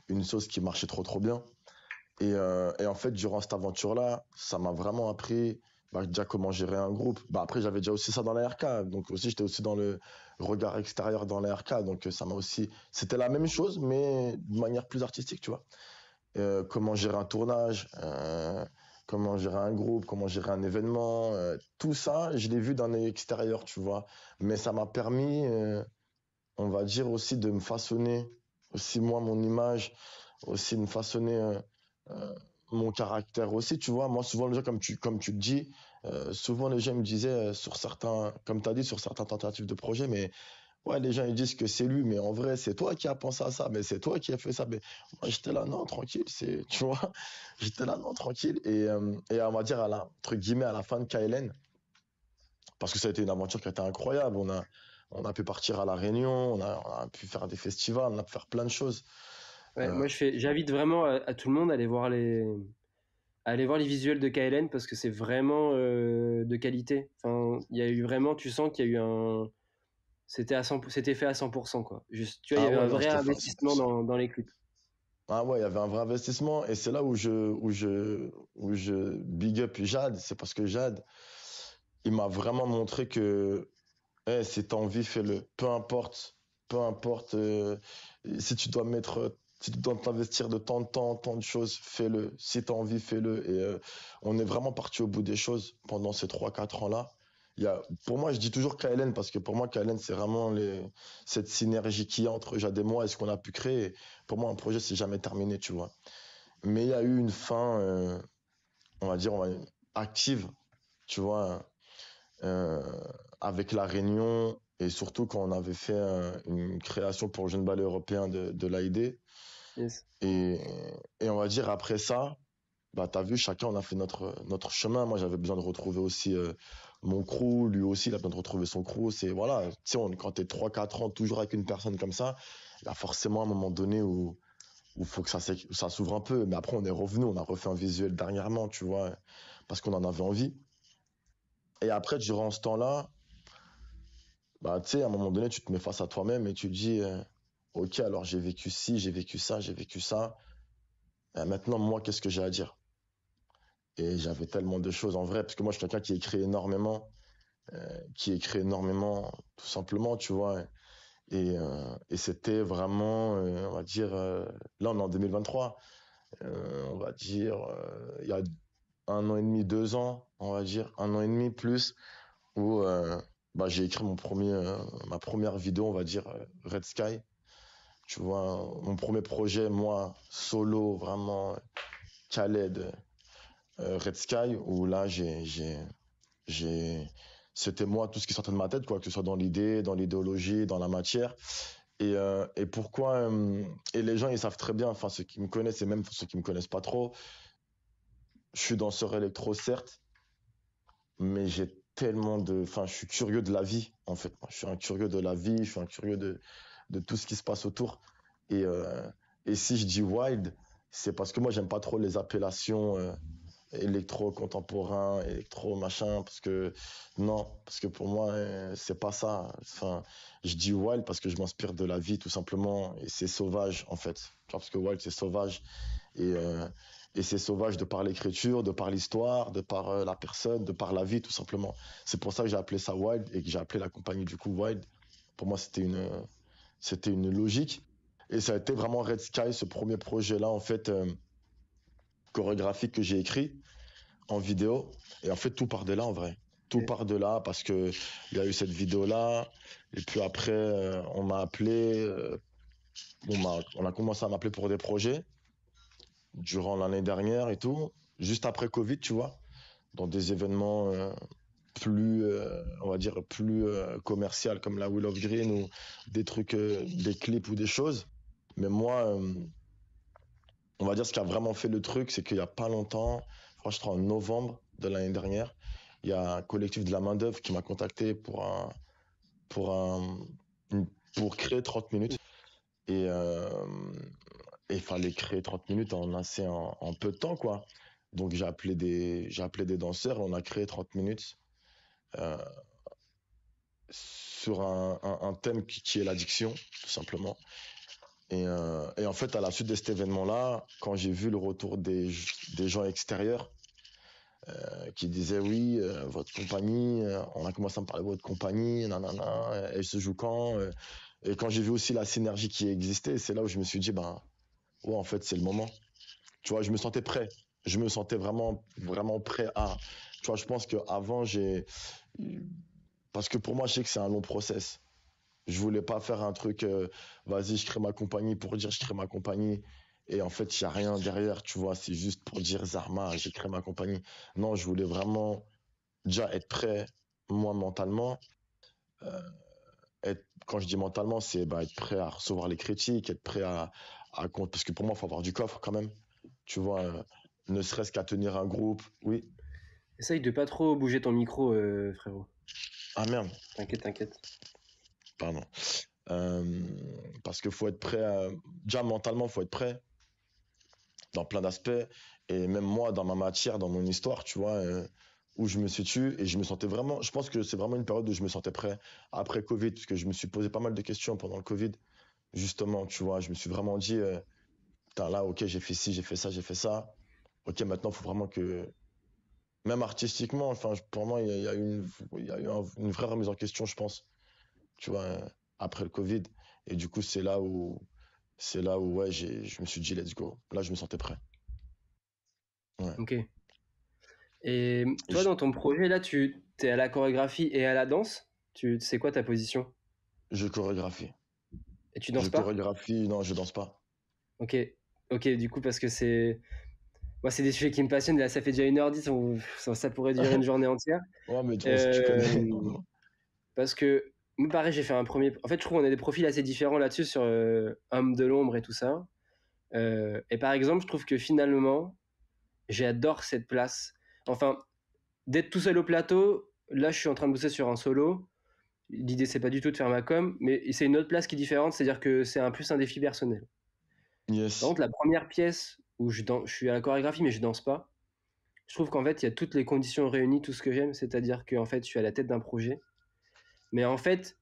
une sauce qui marchait trop bien. Et en fait, durant cette aventure-là, ça m'a vraiment appris déjà comment gérer un groupe. Après, j'avais déjà aussi ça dans la RK. Donc aussi, j'étais aussi dans le regard extérieur dans la RK. Donc ça m'a aussi... C'était la même chose, mais de manière plus artistique, tu vois. Comment gérer un tournage, comment gérer un groupe, comment gérer un événement. Tout ça, je l'ai vu d'un œil extérieur, tu vois. Mais ça m'a permis, on va dire aussi, de me façonner aussi moi, mon image, aussi de me façonner euh, mon caractère aussi, tu vois. Moi, souvent, les gens, comme tu le dis, souvent les gens me disaient sur certains, comme tu as dit, sur certains tentatives de projet, mais ouais, les gens ils disent que c'est lui, mais en vrai, c'est toi qui as pensé à ça, mais c'est toi qui as fait ça. Mais moi, j'étais là, non, tranquille, tu vois, j'étais là, non, tranquille. Et on va dire, entre guillemets, à la fin de KLN, parce que ça a été une aventure qui a été incroyable, on a pu partir à La Réunion, on a pu faire des festivals, on a pu faire plein de choses. Ouais, Euh, moi, j'invite vraiment à tout le monde à aller voir les visuels de KLN parce que c'est vraiment de qualité. Enfin, il y a eu vraiment, tu sens qu'il y a eu c'était c'était fait à 100% quoi. Juste, tu vois, il y ah avait ouais, un non, vrai c'était fait à investissement 100%. dans les clips. Ah ouais, il y avait un vrai investissement et c'est là où je big up Jade, c'est parce que Jade, il m'a vraiment montré que si t'as envie, fais-le. Peu importe si tu dois si tu dois t'investir de tant de choses, fais-le. Si t'as envie, fais-le. Et on est vraiment parti au bout des choses pendant ces 3 4 ans-là. Pour moi, je dis toujours KLN parce que pour moi, KLN, c'est vraiment cette synergie qu'il y a entre Jade et moi et ce qu'on a pu créer. Pour moi, un projet, c'est jamais terminé, tu vois. Mais il y a eu une fin, on va dire, active, tu vois, euh, avec la Réunion et surtout quand on avait fait une création pour le jeune ballet européen de l'AID. Yes. Et, et on va dire après ça, bah, t'as vu, chacun on a fait notre chemin. Moi j'avais besoin de retrouver aussi mon crew, lui aussi il a besoin de retrouver son crew. C'est voilà, tu sais, quand t'es 3 4 ans toujours avec une personne comme ça, il y a forcément un moment donné où faut que ça s'ouvre un peu. Mais après on est revenu, on a refait un visuel dernièrement, tu vois, parce qu'on en avait envie. Et après, durant ce temps-là, bah, tu sais, à un moment donné, tu te mets face à toi-même et tu te dis, ok, alors j'ai vécu ci, j'ai vécu ça, j'ai vécu ça. Maintenant, moi, qu'est-ce que j'ai à dire? Et j'avais tellement de choses en vrai, parce que moi, je suis quelqu'un qui écrit énormément, tout simplement, tu vois. Et c'était vraiment, on va dire, là, on est en 2023, on va dire, il y a 1 an et demi, 2 ans, on va dire, 1 an et demi plus, où bah, j'ai écrit ma première vidéo, on va dire, Red Sky. Tu vois, mon premier projet, moi, solo, vraiment, Khaled, Red Sky, où là, j'ai, c'était moi tout ce qui sortait de ma tête, quoi, que ce soit dans l'idée, dans l'idéologie, dans la matière. Et pourquoi, et les gens, ils savent très bien, enfin, ceux qui me connaissent et même ceux qui me connaissent pas trop, je suis danseur électro, certes, mais j'ai tellement enfin, je suis curieux de la vie, en fait. Je suis un curieux de la vie, je suis un curieux de tout ce qui se passe autour. Et, euh, et si je dis wild, c'est parce que moi, j'aime pas trop les appellations. électro contemporain, électro machin, parce que non, parce que pour moi, c'est pas ça. Enfin, je dis wild parce que je m'inspire de la vie tout simplement, et c'est sauvage en fait. Tu vois, parce que wild c'est sauvage et et c'est sauvage de par l'écriture, de par l'histoire, de par la personne, de par la vie tout simplement. C'est pour ça que j'ai appelé ça wild et que j'ai appelé la compagnie du coup wild. Pour moi, c'était une logique. Et ça a été vraiment Red Sky, ce premier projet-là, en fait, chorégraphique que j'ai écrit en vidéo. Et en fait, tout part de là, en vrai. Tout Ok. part de là parce que il y a eu cette vidéo-là. Et puis après, on m'a appelé, on a commencé à m'appeler pour des projets durant l'année dernière et tout. Juste après Covid, tu vois, dans des événements plus, on va dire, plus commercial comme la Wheel of Green ou des trucs, des clips ou des choses. Mais moi, on va dire ce qui a vraiment fait le truc, c'est qu'il y a pas longtemps, franchement en novembre de l'année dernière, il y a un collectif de la main-d'œuvre qui m'a contacté pour un, une- pour créer 30 minutes. Et il fallait créer 30 minutes en peu de temps, quoi. Donc j'ai appelé des danseurs et on a créé 30 minutes euh, sur un thème qui est l'addiction, tout simplement. Et en fait, à la suite de cet événement-là, quand j'ai vu le retour des gens extérieurs qui disaient oui, votre compagnie, on a commencé à me parler de votre compagnie, nanana, elle se joue quand et quand j'ai vu aussi la synergie qui existait, c'est là où je me suis dit, ben, ouais, en fait, c'est le moment. Tu vois, je me sentais prêt. Je me sentais vraiment, vraiment prêt à. Tu vois, je pense qu'avant, parce que pour moi, je sais que c'est un long process. Je voulais pas faire un truc, vas-y, je crée ma compagnie pour dire je crée ma compagnie. Et en fait, il n'y a rien derrière, tu vois. C'est juste pour dire Zarma, j'ai créé ma compagnie. Non, je voulais vraiment déjà être prêt, moi, mentalement. Euh, quand je dis mentalement, c'est bah, être prêt à recevoir les critiques, être prêt parce que pour moi, il faut avoir du coffre quand même. Tu vois, ne serait-ce qu'à tenir un groupe. Oui. Essaye de pas trop bouger ton micro, frérot. Ah merde, T'inquiète, t'inquiète. pardon. Euh, parce qu'il faut être prêt déjà mentalement, il faut être prêt dans plein d'aspects. Et même moi, dans ma matière, dans mon histoire, tu vois, où je me situe et je me sentais vraiment, je pense que c'est vraiment une période où je me sentais prêt après Covid, parce que je me suis posé pas mal de questions pendant le Covid, justement, tu vois, je me suis vraiment dit, putain, là, ok, j'ai fait ci, j'ai fait ça, j'ai fait ça. Ok, maintenant, il faut vraiment que, même artistiquement, enfin, pour moi, il y a eu une vraie remise en question, je pense, tu vois, après le Covid. Et du coup, c'est là où, ouais, je me suis dit, let's go. Là, je me sentais prêt. Ouais. Ok. Et Et toi, dans ton projet, là, tu es à la chorégraphie et à la danse. C'est quoi ta position? je chorégraphie. Et tu Je danses pas? chorégraphie, non, je danse pas. Ok. Ok, du coup, parce que c'est. Moi, c'est des sujets qui me passionnent. Là, ça fait déjà 1h10. Ça pourrait durer une journée entière. Ouais, mais tu connais. Euh, Parce que, moi, pareil, j'ai fait un premier. En fait, je trouve qu'on a des profils assez différents là-dessus sur Homme de l'ombre et tout ça. Et par exemple, je trouve que finalement, j'adore cette place. Enfin, d'être tout seul au plateau, là, je suis en train de bosser sur un solo. L'idée, c'est pas du tout de faire ma com, mais c'est une autre place qui est différente, c'est-à-dire que c'est un plus un défi personnel. Par Yes. contre, la première pièce où je suis à la chorégraphie, mais je danse pas, je trouve qu'en fait, il y a toutes les conditions réunies, tout ce que j'aime, c'est-à-dire qu'en fait, je suis à la tête d'un projet. Mais en fait,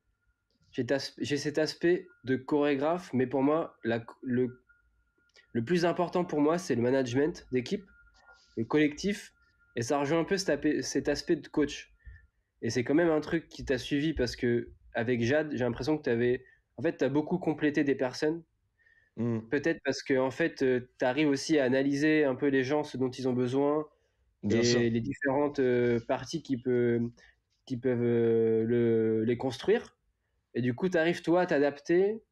j'ai cet aspect de chorégraphe, mais pour moi, le plus important pour moi, c'est le management d'équipe, le collectif, et ça rejoint un peu cet aspect de coach. Et c'est quand même un truc qui t'a suivi parce que avec Jade, j'ai l'impression que en fait, t'as beaucoup complété des personnes. Hmm, Peut-être parce que en fait, tu arrives aussi à analyser un peu les gens, ce dont ils ont besoin bien sûr. et les différentes parties qui peuvent les construire. Et du coup, tu arrives toi à t'adapter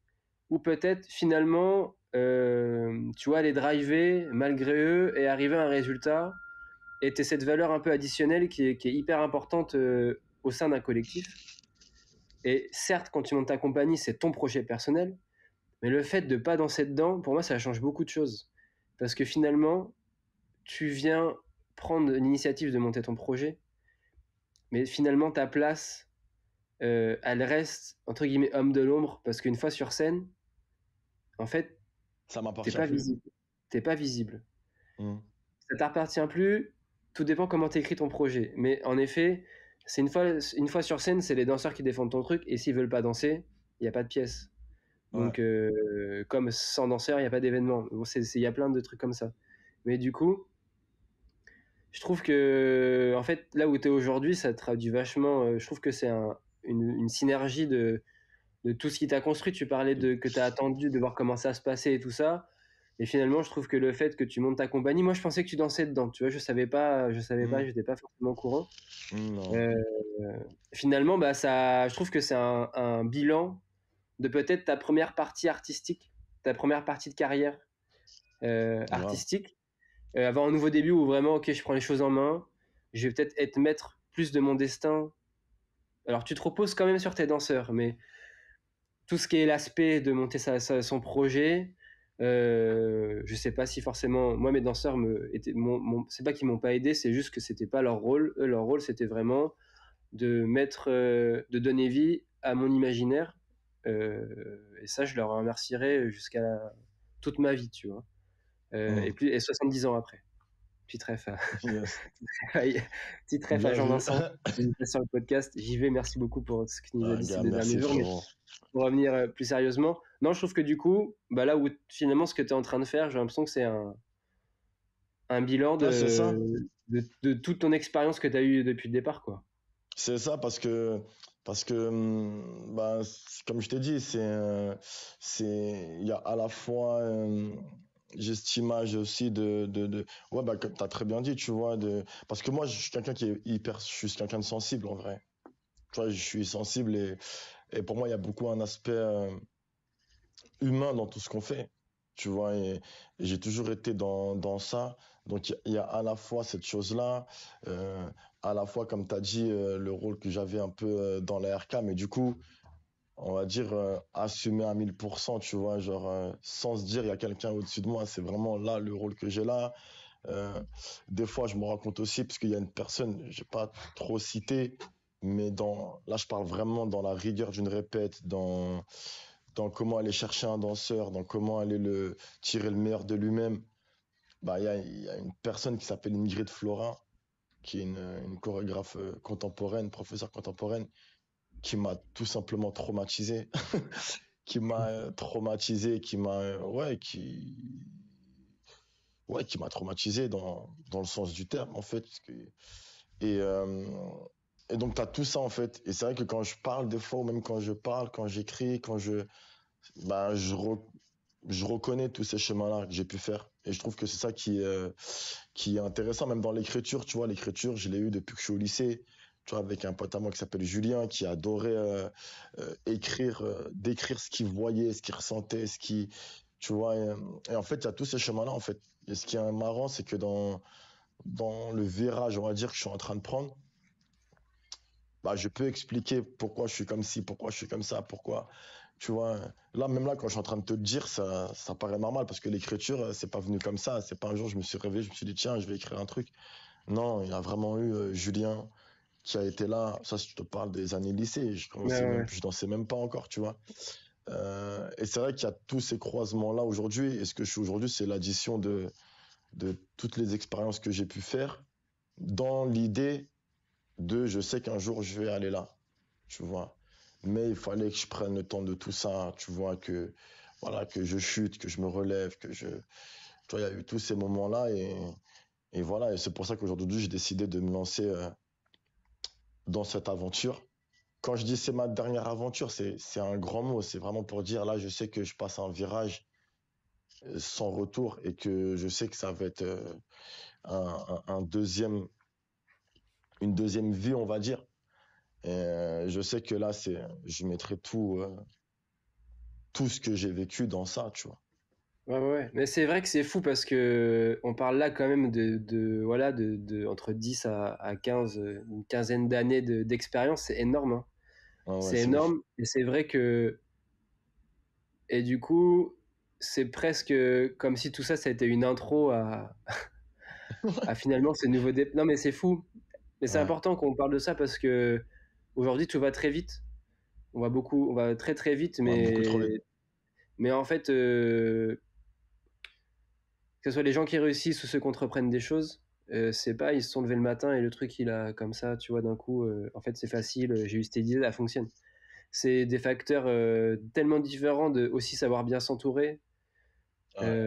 ou peut-être finalement, tu vois, les driver malgré eux et arriver à un résultat. Et tu cette valeur un peu additionnelle qui est hyper importante au sein d'un collectif. Et certes, quand tu montes ta compagnie, c'est ton projet personnel, mais le fait de pas danser dedans, pour moi, ça change beaucoup de choses. Parce que finalement, tu viens prendre l'initiative de monter ton projet, mais finalement, ta place, elle reste, entre guillemets, homme de l'ombre, parce qu'une fois sur scène, en fait, Ça t'es m'appartient pas plus. visible. T'es pas visible. Hmm, Ça t'appartient plus, tout dépend comment tu écris ton projet. Mais en effet, c'est une fois sur scène, c'est les danseurs qui défendent ton truc. Et s'ils veulent pas danser, il n'y a pas de pièce. Ouais. Donc, comme sans danseur, il n'y a pas d'événement. Bon, il y a plein de trucs comme ça. Mais du coup, je trouve que, en fait, là où tu es aujourd'hui, ça traduit vachement. Je trouve que c'est une synergie de tout ce qui t'a construit. Tu parlais que tu as attendu de voir comment ça se passait et tout ça. Et finalement, je trouve que le fait que tu montes ta compagnie, moi je pensais que tu dansais dedans. Tu vois, je savais pas, Hmm. j'étais pas forcément au courant. Non. Euh, Finalement, bah, je trouve que c'est un bilan de peut-être ta première partie artistique, ta première partie de carrière Grave. artistique. Avoir un nouveau début où vraiment, ok, je prends les choses en main, je vais peut-être être maître plus de mon destin. Alors tu te reposes quand même sur tes danseurs, mais tout ce qui est l'aspect de monter son projet, je sais pas si forcément, moi mes danseurs c'est pas qu'ils m'ont pas aidé, c'est juste que c'était pas leur rôle. Eux, leur rôle c'était vraiment de donner vie à mon imaginaire. Et ça, je leur remercierai jusqu'à toute ma vie, tu vois. Hmm. Et 70 ans après. Petite ref à, Yes. petite ref à Bien vu. Jean-Vincent, qui est sur le podcast. J'y vais, merci beaucoup pour ce qu'il nous a Un dit ces gars, 2 derniers merci jours. Mais frérot. pour revenir plus sérieusement, non, je trouve que du coup, bah là où finalement ce que tu es en train de faire, j'ai l'impression que c'est un bilan Ouais, c'est ça. de toute ton expérience que tu as eue depuis le départ, quoi. C'est ça parce que bah, comme je t'ai dit, il y a à la fois j'ai cette image aussi ouais, bah, comme t'as très bien dit, tu vois, parce que moi, je suis quelqu'un qui est je suis quelqu'un de sensible en vrai. Tu vois, je suis sensible et pour moi, il y a beaucoup un aspect humain dans tout ce qu'on fait. Tu vois, et j'ai toujours été dans ça. Donc, il y a à la fois cette chose-là, euh, à la fois, comme tu as dit, le rôle que j'avais un peu dans la RK, mais du coup, on va dire assumer à 1000%, tu vois, genre, sans se dire, il y a quelqu'un au-dessus de moi, c'est vraiment là le rôle que j'ai là. Euh, des fois, je me rends compte aussi, parce qu'il y a une personne, j'ai pas trop cité, mais là, je parle vraiment dans la rigueur d'une répète, dans comment aller chercher un danseur, dans comment aller tirer le meilleur de lui-même. Bah, il y a une personne qui s'appelle Ingrid Florin, qui est une chorégraphe contemporaine, professeure contemporaine, qui m'a tout simplement traumatisé, qui m'a traumatisé, qui m'a traumatisé dans le sens du terme, en fait. Et, euh, et donc, tu as tout ça, en fait. Et c'est vrai que quand je parle, des fois, ou même quand je parle, quand j'écris, bah, je reconnais tous ces chemins-là que j'ai pu faire. Et je trouve que c'est ça qui est intéressant, même dans l'écriture, tu vois, l'écriture, je l'ai eu depuis que je suis au lycée, tu vois, avec un pote à moi qui s'appelle Julien, qui adorait écrire, décrire ce qu'il voyait, ce qu'il ressentait, tu vois, et en fait, il y a tous ces chemins-là, en fait. Et ce qui est marrant, c'est que dans le virage, on va dire, que je suis en train de prendre, bah, je peux expliquer pourquoi je suis comme ci, pourquoi je suis comme ça, pourquoi, tu vois. Là, même là, quand je suis en train de te le dire, ça paraît normal parce que l'écriture, c'est pas venu comme ça. C'est pas un jour, je me suis réveillé, je me suis dit, tiens, je vais écrire un truc. Non, il y a vraiment eu Julien qui a été là. Ça, si je te parle des années lycée, Ouais, ouais. je dansais même pas encore, tu vois. Et c'est vrai qu'il y a tous ces croisements-là aujourd'hui. Et ce que je suis aujourd'hui, c'est l'addition de toutes les expériences que j'ai pu faire dans l'idée je sais qu'un jour, je vais aller là, tu vois. Mais il fallait que je prenne le temps de tout ça, tu vois, voilà, que je chute, que je me relève, tu vois, il y a eu tous ces moments-là et voilà. Et c'est pour ça qu'aujourd'hui, j'ai décidé de me lancer dans cette aventure. Quand je dis c'est ma dernière aventure, c'est un grand mot. C'est vraiment pour dire là, je sais que je passe un virage sans retour et que je sais que ça va être un deuxième, une deuxième vie, on va dire. Et je sais que là, je mettrai tout ce que j'ai vécu dans ça, tu vois. Ouais, ouais, ouais. Mais c'est vrai que c'est fou parce que on parle là quand même voilà, entre 10 à 15, une quinzaine d'années d'expérience, c'est énorme, hein. Ouais, ouais, C'est c'est ouf. énorme et c'est vrai que, et du coup, c'est presque comme si tout ça, ça a été une intro à finalement ce nouveau départ. Non, mais c'est fou. Mais c'est Ouais, important qu'on parle de ça parce que aujourd'hui, tout va très vite. On va très très vite, ouais, beaucoup trop vite. mais en fait, que ce soit les gens qui réussissent ou ceux qui entreprennent des choses, C'est pas, ils se sont levés le matin et le truc, il a comme ça, tu vois, d'un coup, en fait, c'est facile, j'ai eu cette idée, ça fonctionne. C'est des facteurs tellement différents de aussi savoir bien s'entourer, Ouais,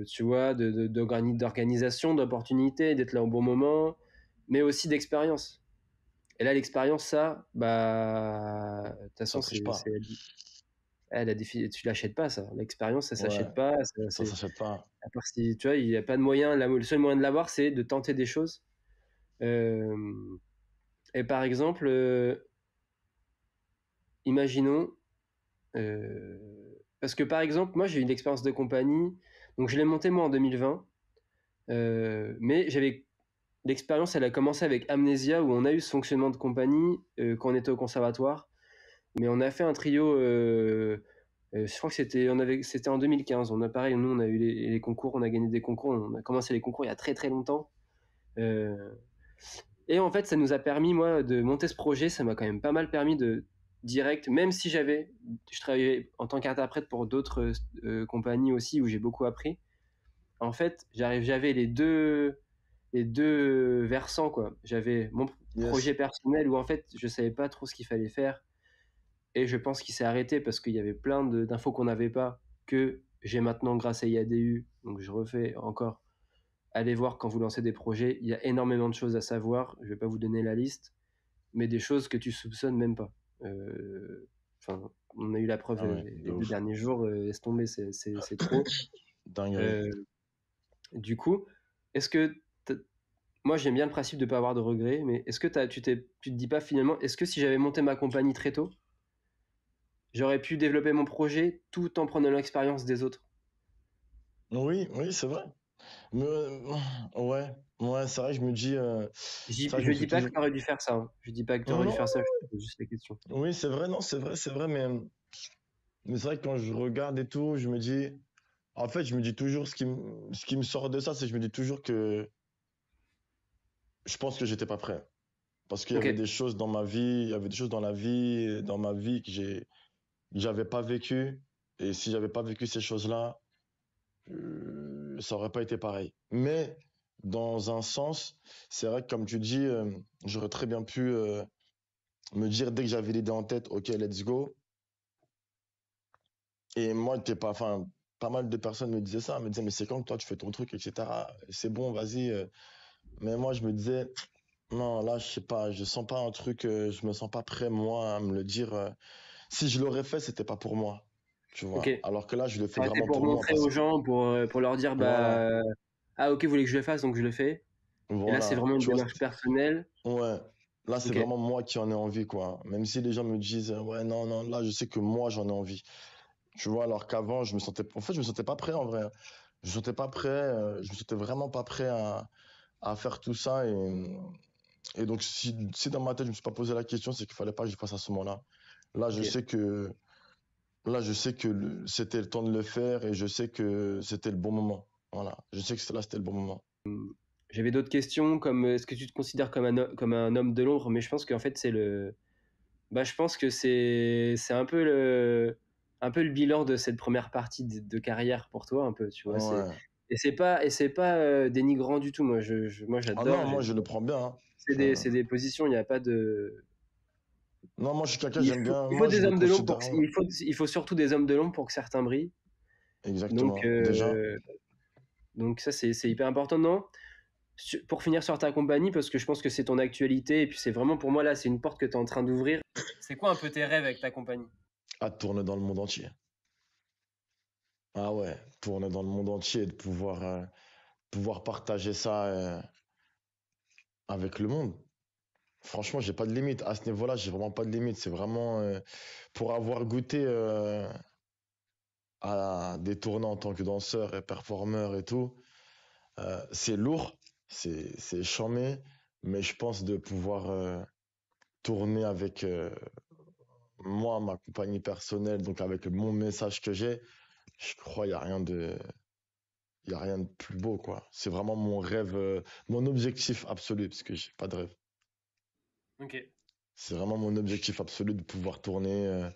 tu vois, d'organisation, d'opportunité, d'être là au bon moment, mais aussi d'expérience. Et là, l'expérience, ça, bah, de toute ça façon, triche pas. tu l'achètes pas, ça. L'expérience, ça Ouais, s'achète pas. ça s'achète pas. À part si, tu vois, il n'y a pas de moyen. Le seul moyen de l'avoir, c'est de tenter des choses. Euh, et par exemple, imaginons, euh, parce que par exemple, moi, j'ai eu une expérience de compagnie. Donc, je l'ai montée moi en 2020. Mais l'expérience, elle a commencé avec Amnesia, où on a eu ce fonctionnement de compagnie quand on était au conservatoire. Mais on a fait un trio. Je crois que c'était en 2015. On a pareil, nous, on a eu les concours, on a gagné des concours. On a commencé les concours il y a très très longtemps. Euh, et en fait, ça nous a permis, moi, de monter ce projet. Ça m'a quand même pas mal permis de direct, même si je travaillais en tant qu'interprète pour d'autres compagnies aussi où j'ai beaucoup appris. En fait, j'avais les deux versants, quoi. J'avais mon projet Yes. personnel où en fait, je savais pas trop ce qu'il fallait faire. Et je pense qu'il s'est arrêté parce qu'il y avait plein d'infos qu'on n'avait pas, que j'ai maintenant grâce à IADU. Donc je refais encore. Allez voir quand vous lancez des projets. Il y a énormément de choses à savoir. Je ne vais pas vous donner la liste, mais des choses que tu soupçonnes même pas. Enfin, on a eu la preuve Ah ouais, de les deux ouf. derniers jours. Laisse tomber, c'est trop. Dinguerie. Euh, du coup, est-ce que moi j'aime bien le principe de ne pas avoir de regrets, mais est-ce que tu te dis pas finalement, est-ce que si j'avais monté ma compagnie très tôt, j'aurais pu développer mon projet tout en prenant l'expérience des autres. Oui, oui, c'est vrai. Mais, ouais, ouais, c'est vrai, je me dis, ça, je Je me dis suis pas que toujours. tu aurais dû faire ça, hein. Je dis pas que tu aurais dû Non, faire ça, je te pose juste la question. oui, c'est vrai, non, c'est vrai, mais c'est vrai que quand je regarde et tout, je me dis, en fait, je me dis toujours ce qui me sort de ça, c'est que je me dis toujours que je pense que j'étais pas prêt. Parce qu'il y Ok, avait des choses dans ma vie, il y avait des choses dans ma vie que j'avais pas vécu. Et si j'avais pas vécu ces choses-là, ça aurait pas été pareil. Mais dans un sens, c'est vrai que comme tu dis, j'aurais très bien pu me dire dès que j'avais l'idée en tête, ok, let's go. Et moi, t'es pas, enfin, pas mal de personnes me disaient ça, me disaient mais c'est quand que toi tu fais ton truc, etc. C'est bon, vas-y. Mais moi, je me disais non, là, je sais pas, je sens pas un truc, je me sens pas prêt moi à me le dire. Si je l'aurais fait, c'était pas pour moi, tu ok. vois. Alors que là, je le fais Ça aurait été vraiment pour pour moi montrer parce aux que gens, pour leur dire, voilà, bah, ah ok, vous voulez que je le fasse, donc je le fais. Et là, c'est voilà, vraiment une tu vois. démarche personnelle. Ouais, là c'est Ok, vraiment moi qui en ai envie, quoi. Même si les gens me disent, ouais, non, non, là je sais que moi j'en ai envie. Tu vois, alors qu'avant, en fait, je me sentais pas prêt en vrai. Je me sentais pas prêt, je me sentais vraiment pas prêt à faire tout ça. Et donc, si dans ma tête je me suis pas posé la question, c'est qu'il fallait pas que je fasse à ce moment-là. Là, je ok. sais que, là, je sais que c'était le temps de le faire et je sais que c'était le bon moment. Voilà, je sais que c'était le bon moment. J'avais d'autres questions, comme est-ce que tu te considères comme un homme de l'ombre, mais je pense qu'en fait, bah, je pense que c'est un peu le bilan de cette première partie de carrière pour toi, un peu, tu vois. Ouais. Et c'est pas dénigrant du tout. Moi, Ah non, j'adore. moi je le prends bien, hein. C'est des positions, il n'y a pas de. Non, moi je suis quelqu'un, Il j'aime faut, bien, il faut moi je des me hommes de l'ombre considère, ouais. il faut surtout des hommes de l'ombre pour que certains brillent. Donc, Exactement, déjà. euh, donc ça, c'est hyper important, non? Pour finir sur ta compagnie, parce que je pense que c'est ton actualité, et puis c'est vraiment pour moi là, c'est une porte que tu es en train d'ouvrir. C'est quoi un peu tes rêves avec ta compagnie? À tourner dans le monde entier. Ah ouais, tourner dans le monde entier et de pouvoir partager ça avec le monde. Franchement, j'ai pas de limite. À ce niveau-là, j'ai vraiment pas de limite. C'est vraiment pour avoir goûté à des tournées en tant que danseur et performeur et tout. C'est lourd, c'est charmé, mais je pense de pouvoir tourner avec moi, ma compagnie personnelle, donc avec mon message que j'ai, je crois il y a rien de plus beau, quoi. C'est vraiment mon rêve, mon objectif absolu, parce que j'ai pas de rêve. Ok. C'est vraiment mon objectif absolu de pouvoir tourner,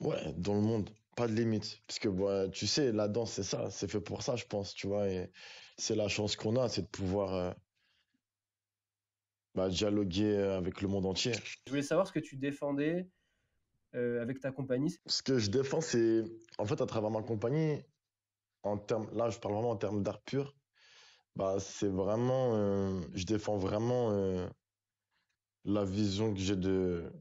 ouais, dans le monde. pas de limite. Parce que, bon, tu sais, la danse, c'est ça, c'est fait pour ça, je pense, tu vois. Et c'est la chance qu'on a, c'est de pouvoir dialoguer avec le monde entier. Je voulais savoir ce que tu défendais avec ta compagnie. Ce que je défends, c'est, en fait, à travers ma compagnie, en termes, là, je parle vraiment en termes d'art pur, c'est vraiment, je défends vraiment la vision que j'ai de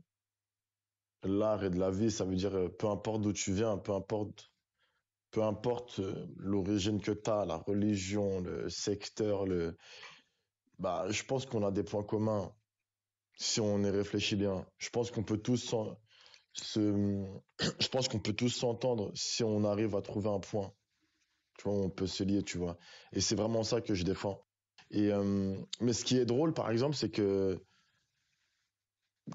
l'art et de la vie. Ça veut dire, peu importe d'où tu viens, peu importe l'origine que tu as, la religion, le secteur, je pense qu'on a des points communs si on y réfléchit bien. Je pense qu'on peut tous se, je pense qu'on peut tous s'entendre si on arrive à trouver un point. Tu vois, on peut se lier, tu vois. Et c'est vraiment ça que je défends. Mais ce qui est drôle, par exemple, c'est que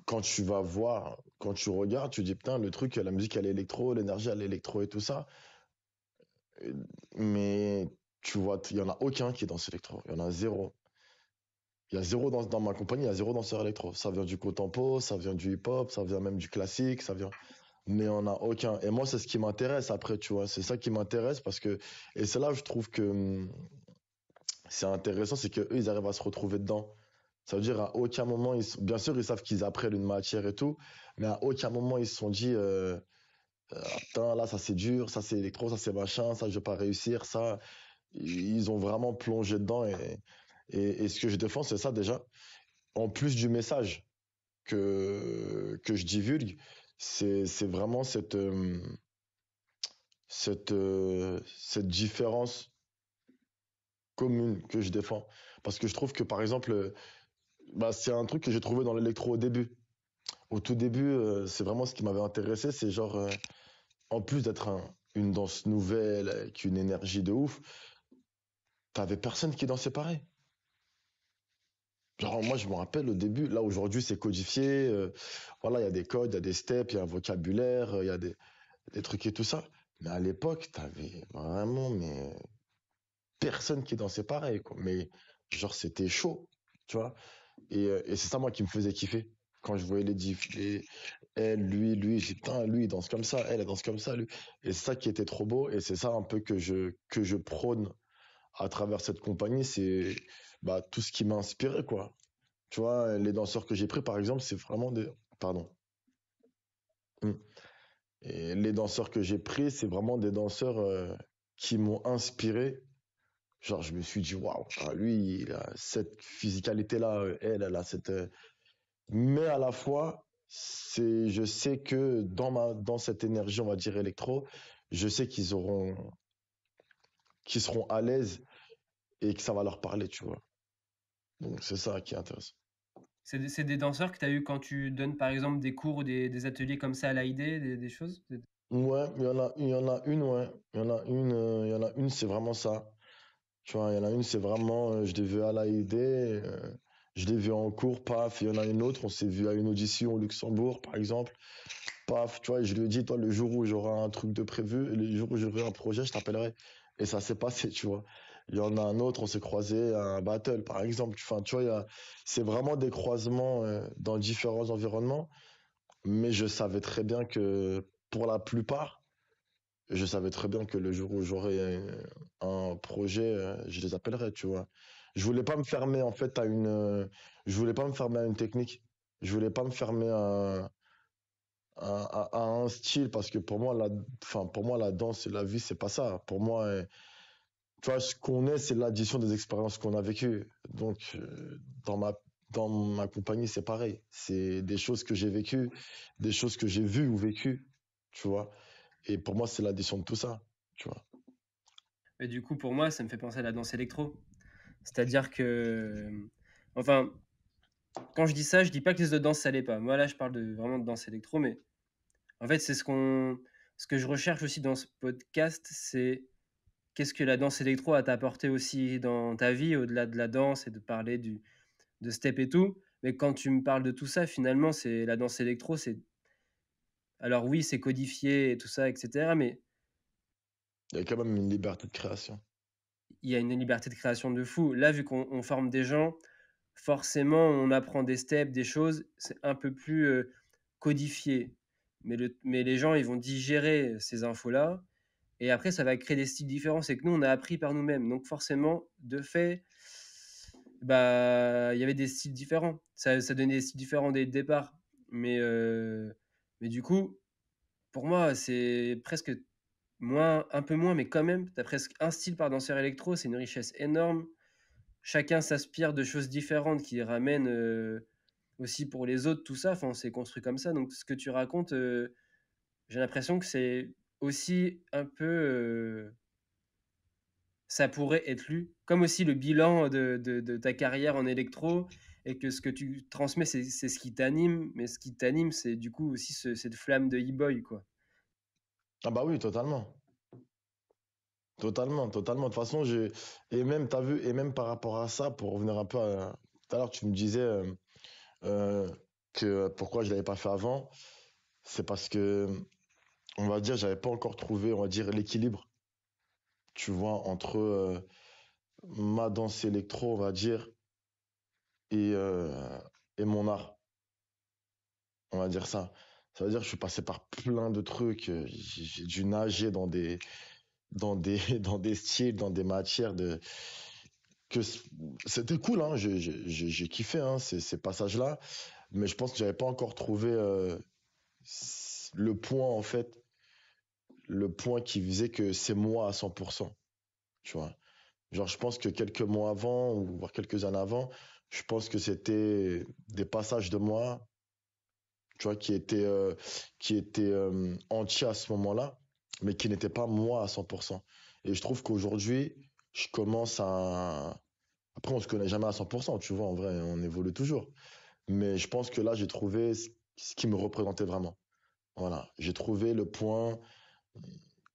quand tu vas voir, quand tu regardes, tu dis, putain, le truc, la musique, elle est électro, l'énergie, elle est électro et tout ça. Euh, Mais tu vois, il y en a aucun qui danse électro. Il y en a zéro. Il y a zéro dans ma compagnie, il y a zéro danseur électro. Ça vient du contempo, ça vient du hip-hop, ça vient même du classique, ça vient. Mais on a aucun. Et moi, c'est ce qui m'intéresse après, tu vois. C'est ça qui m'intéresse parce que. Et c'est là où je trouve que c'est intéressant, c'est qu'eux, ils arrivent à se retrouver dedans. Ça veut dire, à aucun moment, bien sûr, ils savent qu'ils apprennent une matière et tout, mais à aucun moment, ils se sont dit, putain, là, ça c'est dur, ça c'est électro, ça c'est machin, ça je vais pas réussir, ça. Ils ont vraiment plongé dedans et ce que je défends, c'est ça déjà. En plus du message que je divulgue, c'est vraiment cette différence commune que je défends. Parce que je trouve que, par exemple, c'est un truc que j'ai trouvé dans l'électro au début. Au tout début, c'est vraiment ce qui m'avait intéressé. C'est genre, en plus d'être une danse nouvelle, avec une énergie de ouf, t'avais personne qui dansait pareil. Genre, moi, je me rappelle au début, là, aujourd'hui, c'est codifié. Voilà, il y a des codes, il y a des steps, il y a un vocabulaire, il y a des trucs et tout ça. Mais à l'époque, t'avais vraiment, mais personne qui dansait pareil, quoi. Mais genre, c'était chaud, tu vois. Et c'est ça, moi, qui me faisait kiffer. Quand je voyais les diff, elle, lui, j'ai dit, putain, lui, il danse comme ça, elle danse comme ça, lui. Et c'est ça qui était trop beau. Et c'est ça un peu que je prône à travers cette compagnie. C'est tout ce qui m'a inspiré, quoi. Tu vois, les danseurs que j'ai pris, par exemple, c'est vraiment des. Pardon. Hmm. Et les danseurs que j'ai pris, c'est vraiment des danseurs qui m'ont inspiré. Genre, je me suis dit, waouh, lui, il a cette physicalité-là, elle a cette. Mais à la fois, je sais que dans cette énergie, on va dire électro, je sais qu'ils seront à l'aise et que ça va leur parler, tu vois. Donc, c'est ça qui est intéressant. C'est des danseurs que tu as eu quand tu donnes par exemple des cours ou des ateliers comme ça à l'AID, des choses? Ouais, il y en a une, ouais. Il y en a une, c'est vraiment ça. Tu vois, il y en a une, c'est vraiment, je l'ai vu à l'AID, je l'ai vu en cours, paf. Il y en a une autre, on s'est vu à une audition au Luxembourg, par exemple. Paf, tu vois, et je lui ai dit, toi, le jour où j'aurai un truc de prévu, le jour où j'aurai un projet, je t'appellerai. Et ça s'est passé, tu vois. Il y en a un autre, on s'est croisé à un battle, par exemple. Enfin, tu vois, c'est vraiment des croisements dans différents environnements. Mais je savais très bien que pour la plupart, je savais très bien que le jour où j'aurai un projet, je les appellerai, tu vois. Je voulais pas me fermer en fait je voulais pas me fermer à une technique. Je voulais pas me fermer à un style parce que pour moi la danse et la vie c'est pas ça. Pour moi, tu vois, ce qu'on est, c'est l'addition des expériences qu'on a vécues. Donc dans ma dans ma compagnie c'est pareil. C'est des choses que j'ai vécues, des choses que j'ai vues ou vécues, tu vois. Et pour moi c'est l'addition de tout ça, tu vois. Et du coup, pour moi, ça me fait penser à la danse électro. C'est-à-dire que, enfin, quand je dis ça, je dis pas que les autres danses, ça l'est pas. Moi, là, je parle vraiment de danse électro, mais en fait, ce que je recherche aussi dans ce podcast, c'est qu'est-ce que la danse électro a t'apporté aussi dans ta vie, au-delà de la danse et de parler de step et tout. Mais quand tu me parles de tout ça, finalement, c'est la danse électro, alors oui, c'est codifié et tout ça, etc. Mais Il y a quand même une liberté de création. il y a une liberté de création de fou. Là, vu qu'on forme des gens, forcément, on apprend des steps, des choses, c'est un peu plus codifié. mais les gens, ils vont digérer ces infos-là. Et après, ça va créer des styles différents. C'est que nous, on a appris par nous-mêmes. Donc forcément, de fait, bah, il y avait des styles différents. Ça donnait des styles différents dès le départ. Mais du coup, pour moi, c'est presque moins, un peu moins, mais quand même, tu as presque un style par danseur électro. C'est une richesse énorme. Chacun s'inspire de choses différentes qui ramènent aussi pour les autres, tout ça. Enfin, on s'est construit comme ça. Donc, ce que tu racontes, j'ai l'impression que c'est aussi un peu ça pourrait être lu, comme aussi le bilan de ta carrière en électro, et que ce que tu transmets, c'est ce qui t'anime, mais ce qui t'anime, c'est du coup aussi cette flamme de e-boy, quoi. Ah bah oui, totalement. Totalement, totalement. De toute façon, et même, t'as vu, et même par rapport à ça, pour revenir un peu à... Tout à l'heure, tu me disais euh, que pourquoi je l'avais pas fait avant, c'est parce que, on va dire, j'avais pas encore trouvé, on va dire, l'équilibre, tu vois, entre ma danse électro, on va dire, et, euh, et mon art, on va dire ça. Ça veut dire que je suis passé par plein de trucs, j'ai dû nager dans des styles, dans des matières que c'était cool, hein, j'ai kiffé hein, ces passages-là, mais je pense que j'avais pas encore trouvé le point, en fait, le point qui faisait que c'est moi à 100%, tu vois. Genre, je pense que quelques mois avant, ou voire quelques années avant, je pense que c'était des passages de moi, tu vois, qui étaient entiers à ce moment-là, mais qui n'étaient pas moi à 100%. Et je trouve qu'aujourd'hui, je commence à... Après, on se connaît jamais à 100%, tu vois, en vrai, on évolue toujours. Mais je pense que là, j'ai trouvé ce qui me représentait vraiment. Voilà, j'ai trouvé le point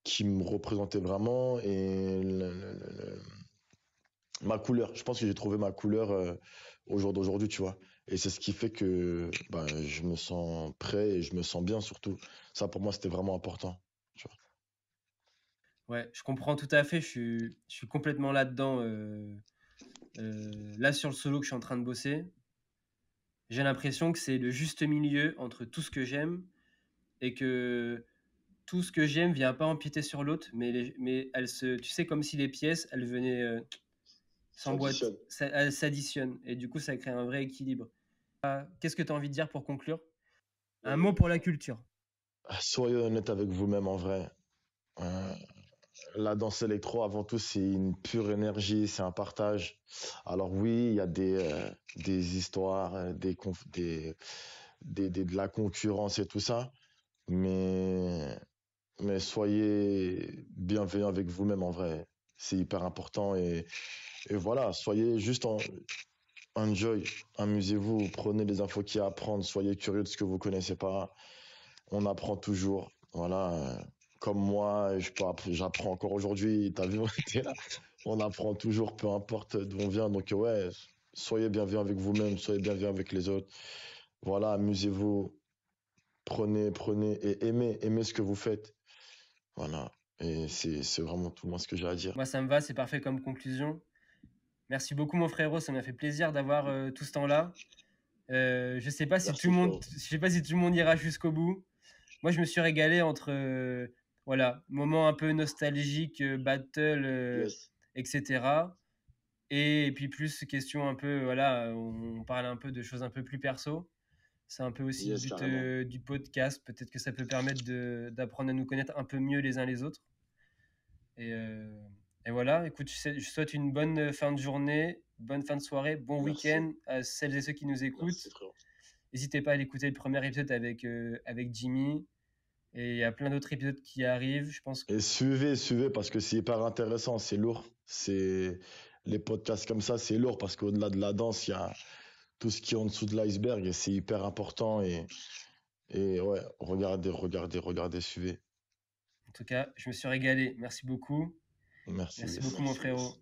qui me représentait vraiment et ma couleur. Je pense que j'ai trouvé ma couleur au jour d'aujourd'hui, tu vois. Et c'est ce qui fait que ben, je me sens prêt et je me sens bien surtout. Ça, pour moi, c'était vraiment important. Tu vois. Ouais, je comprends tout à fait, je suis complètement là-dedans. Là, sur le solo que je suis en train de bosser, j'ai l'impression que c'est le juste milieu entre tout ce que j'aime et que tout ce que j'aime vient pas empiéter sur l'autre, mais tu sais, comme si les pièces, elles venaient Ça s'emboîter, additionne. elles s'additionnent, et du coup, ça crée un vrai équilibre. Qu'est-ce que tu as envie de dire pour conclure? Un mot pour la culture. Soyez honnête avec vous-même en vrai. Euh, la danse électro, avant tout, c'est une pure énergie, c'est un partage. Alors oui, il y a des histoires, de la concurrence et tout ça, mais, mais soyez bienveillant avec vous-même en vrai. C'est hyper important et voilà, soyez juste enjoy, amusez-vous, prenez les infos qu'il y a à apprendre, soyez curieux de ce que vous connaissez pas. On apprend toujours. Voilà, comme moi, j'apprends encore aujourd'hui. T'as vu, on était là. On apprend toujours, peu importe d'où on vient. Donc ouais, soyez bienveillants avec vous-même, soyez bienveillants avec les autres. Voilà, amusez-vous, prenez et aimez ce que vous faites. Voilà. Et c'est vraiment tout moi ce que j'ai à dire. Moi, ça me va, c'est parfait comme conclusion. Merci beaucoup, mon frérot, ça m'a fait plaisir d'avoir tout ce temps-là. Je sais pas si tout Merci le monde, frérot. je sais pas si tout le monde ira jusqu'au bout. Moi, je me suis régalé entre, voilà, moments un peu nostalgiques, battle, Yes, etc. Et puis plus question un peu, voilà, on parle un peu de choses un peu plus perso. C'est un peu aussi le yes, but carrément. du podcast. Peut-être que ça peut permettre d'apprendre à nous connaître un peu mieux les uns les autres. Et, euh, et voilà, écoute, je souhaite une bonne fin de journée, bonne fin de soirée, bon Merci. week-end à celles et ceux qui nous Merci écoutent. frérot. N'hésitez pas à l'écouter le premier épisode avec Jimmy. Et il y a plein d'autres épisodes qui arrivent. Je pense. Et suivez parce que c'est hyper intéressant, c'est lourd. C'est les podcasts comme ça, c'est lourd parce qu'au-delà de la danse, il y a tout ce qui est en dessous de l'iceberg et c'est hyper important et ouais, regardez, suivez. En tout cas, je me suis régalé. Merci beaucoup. Merci, Merci yes. beaucoup, mon frérot.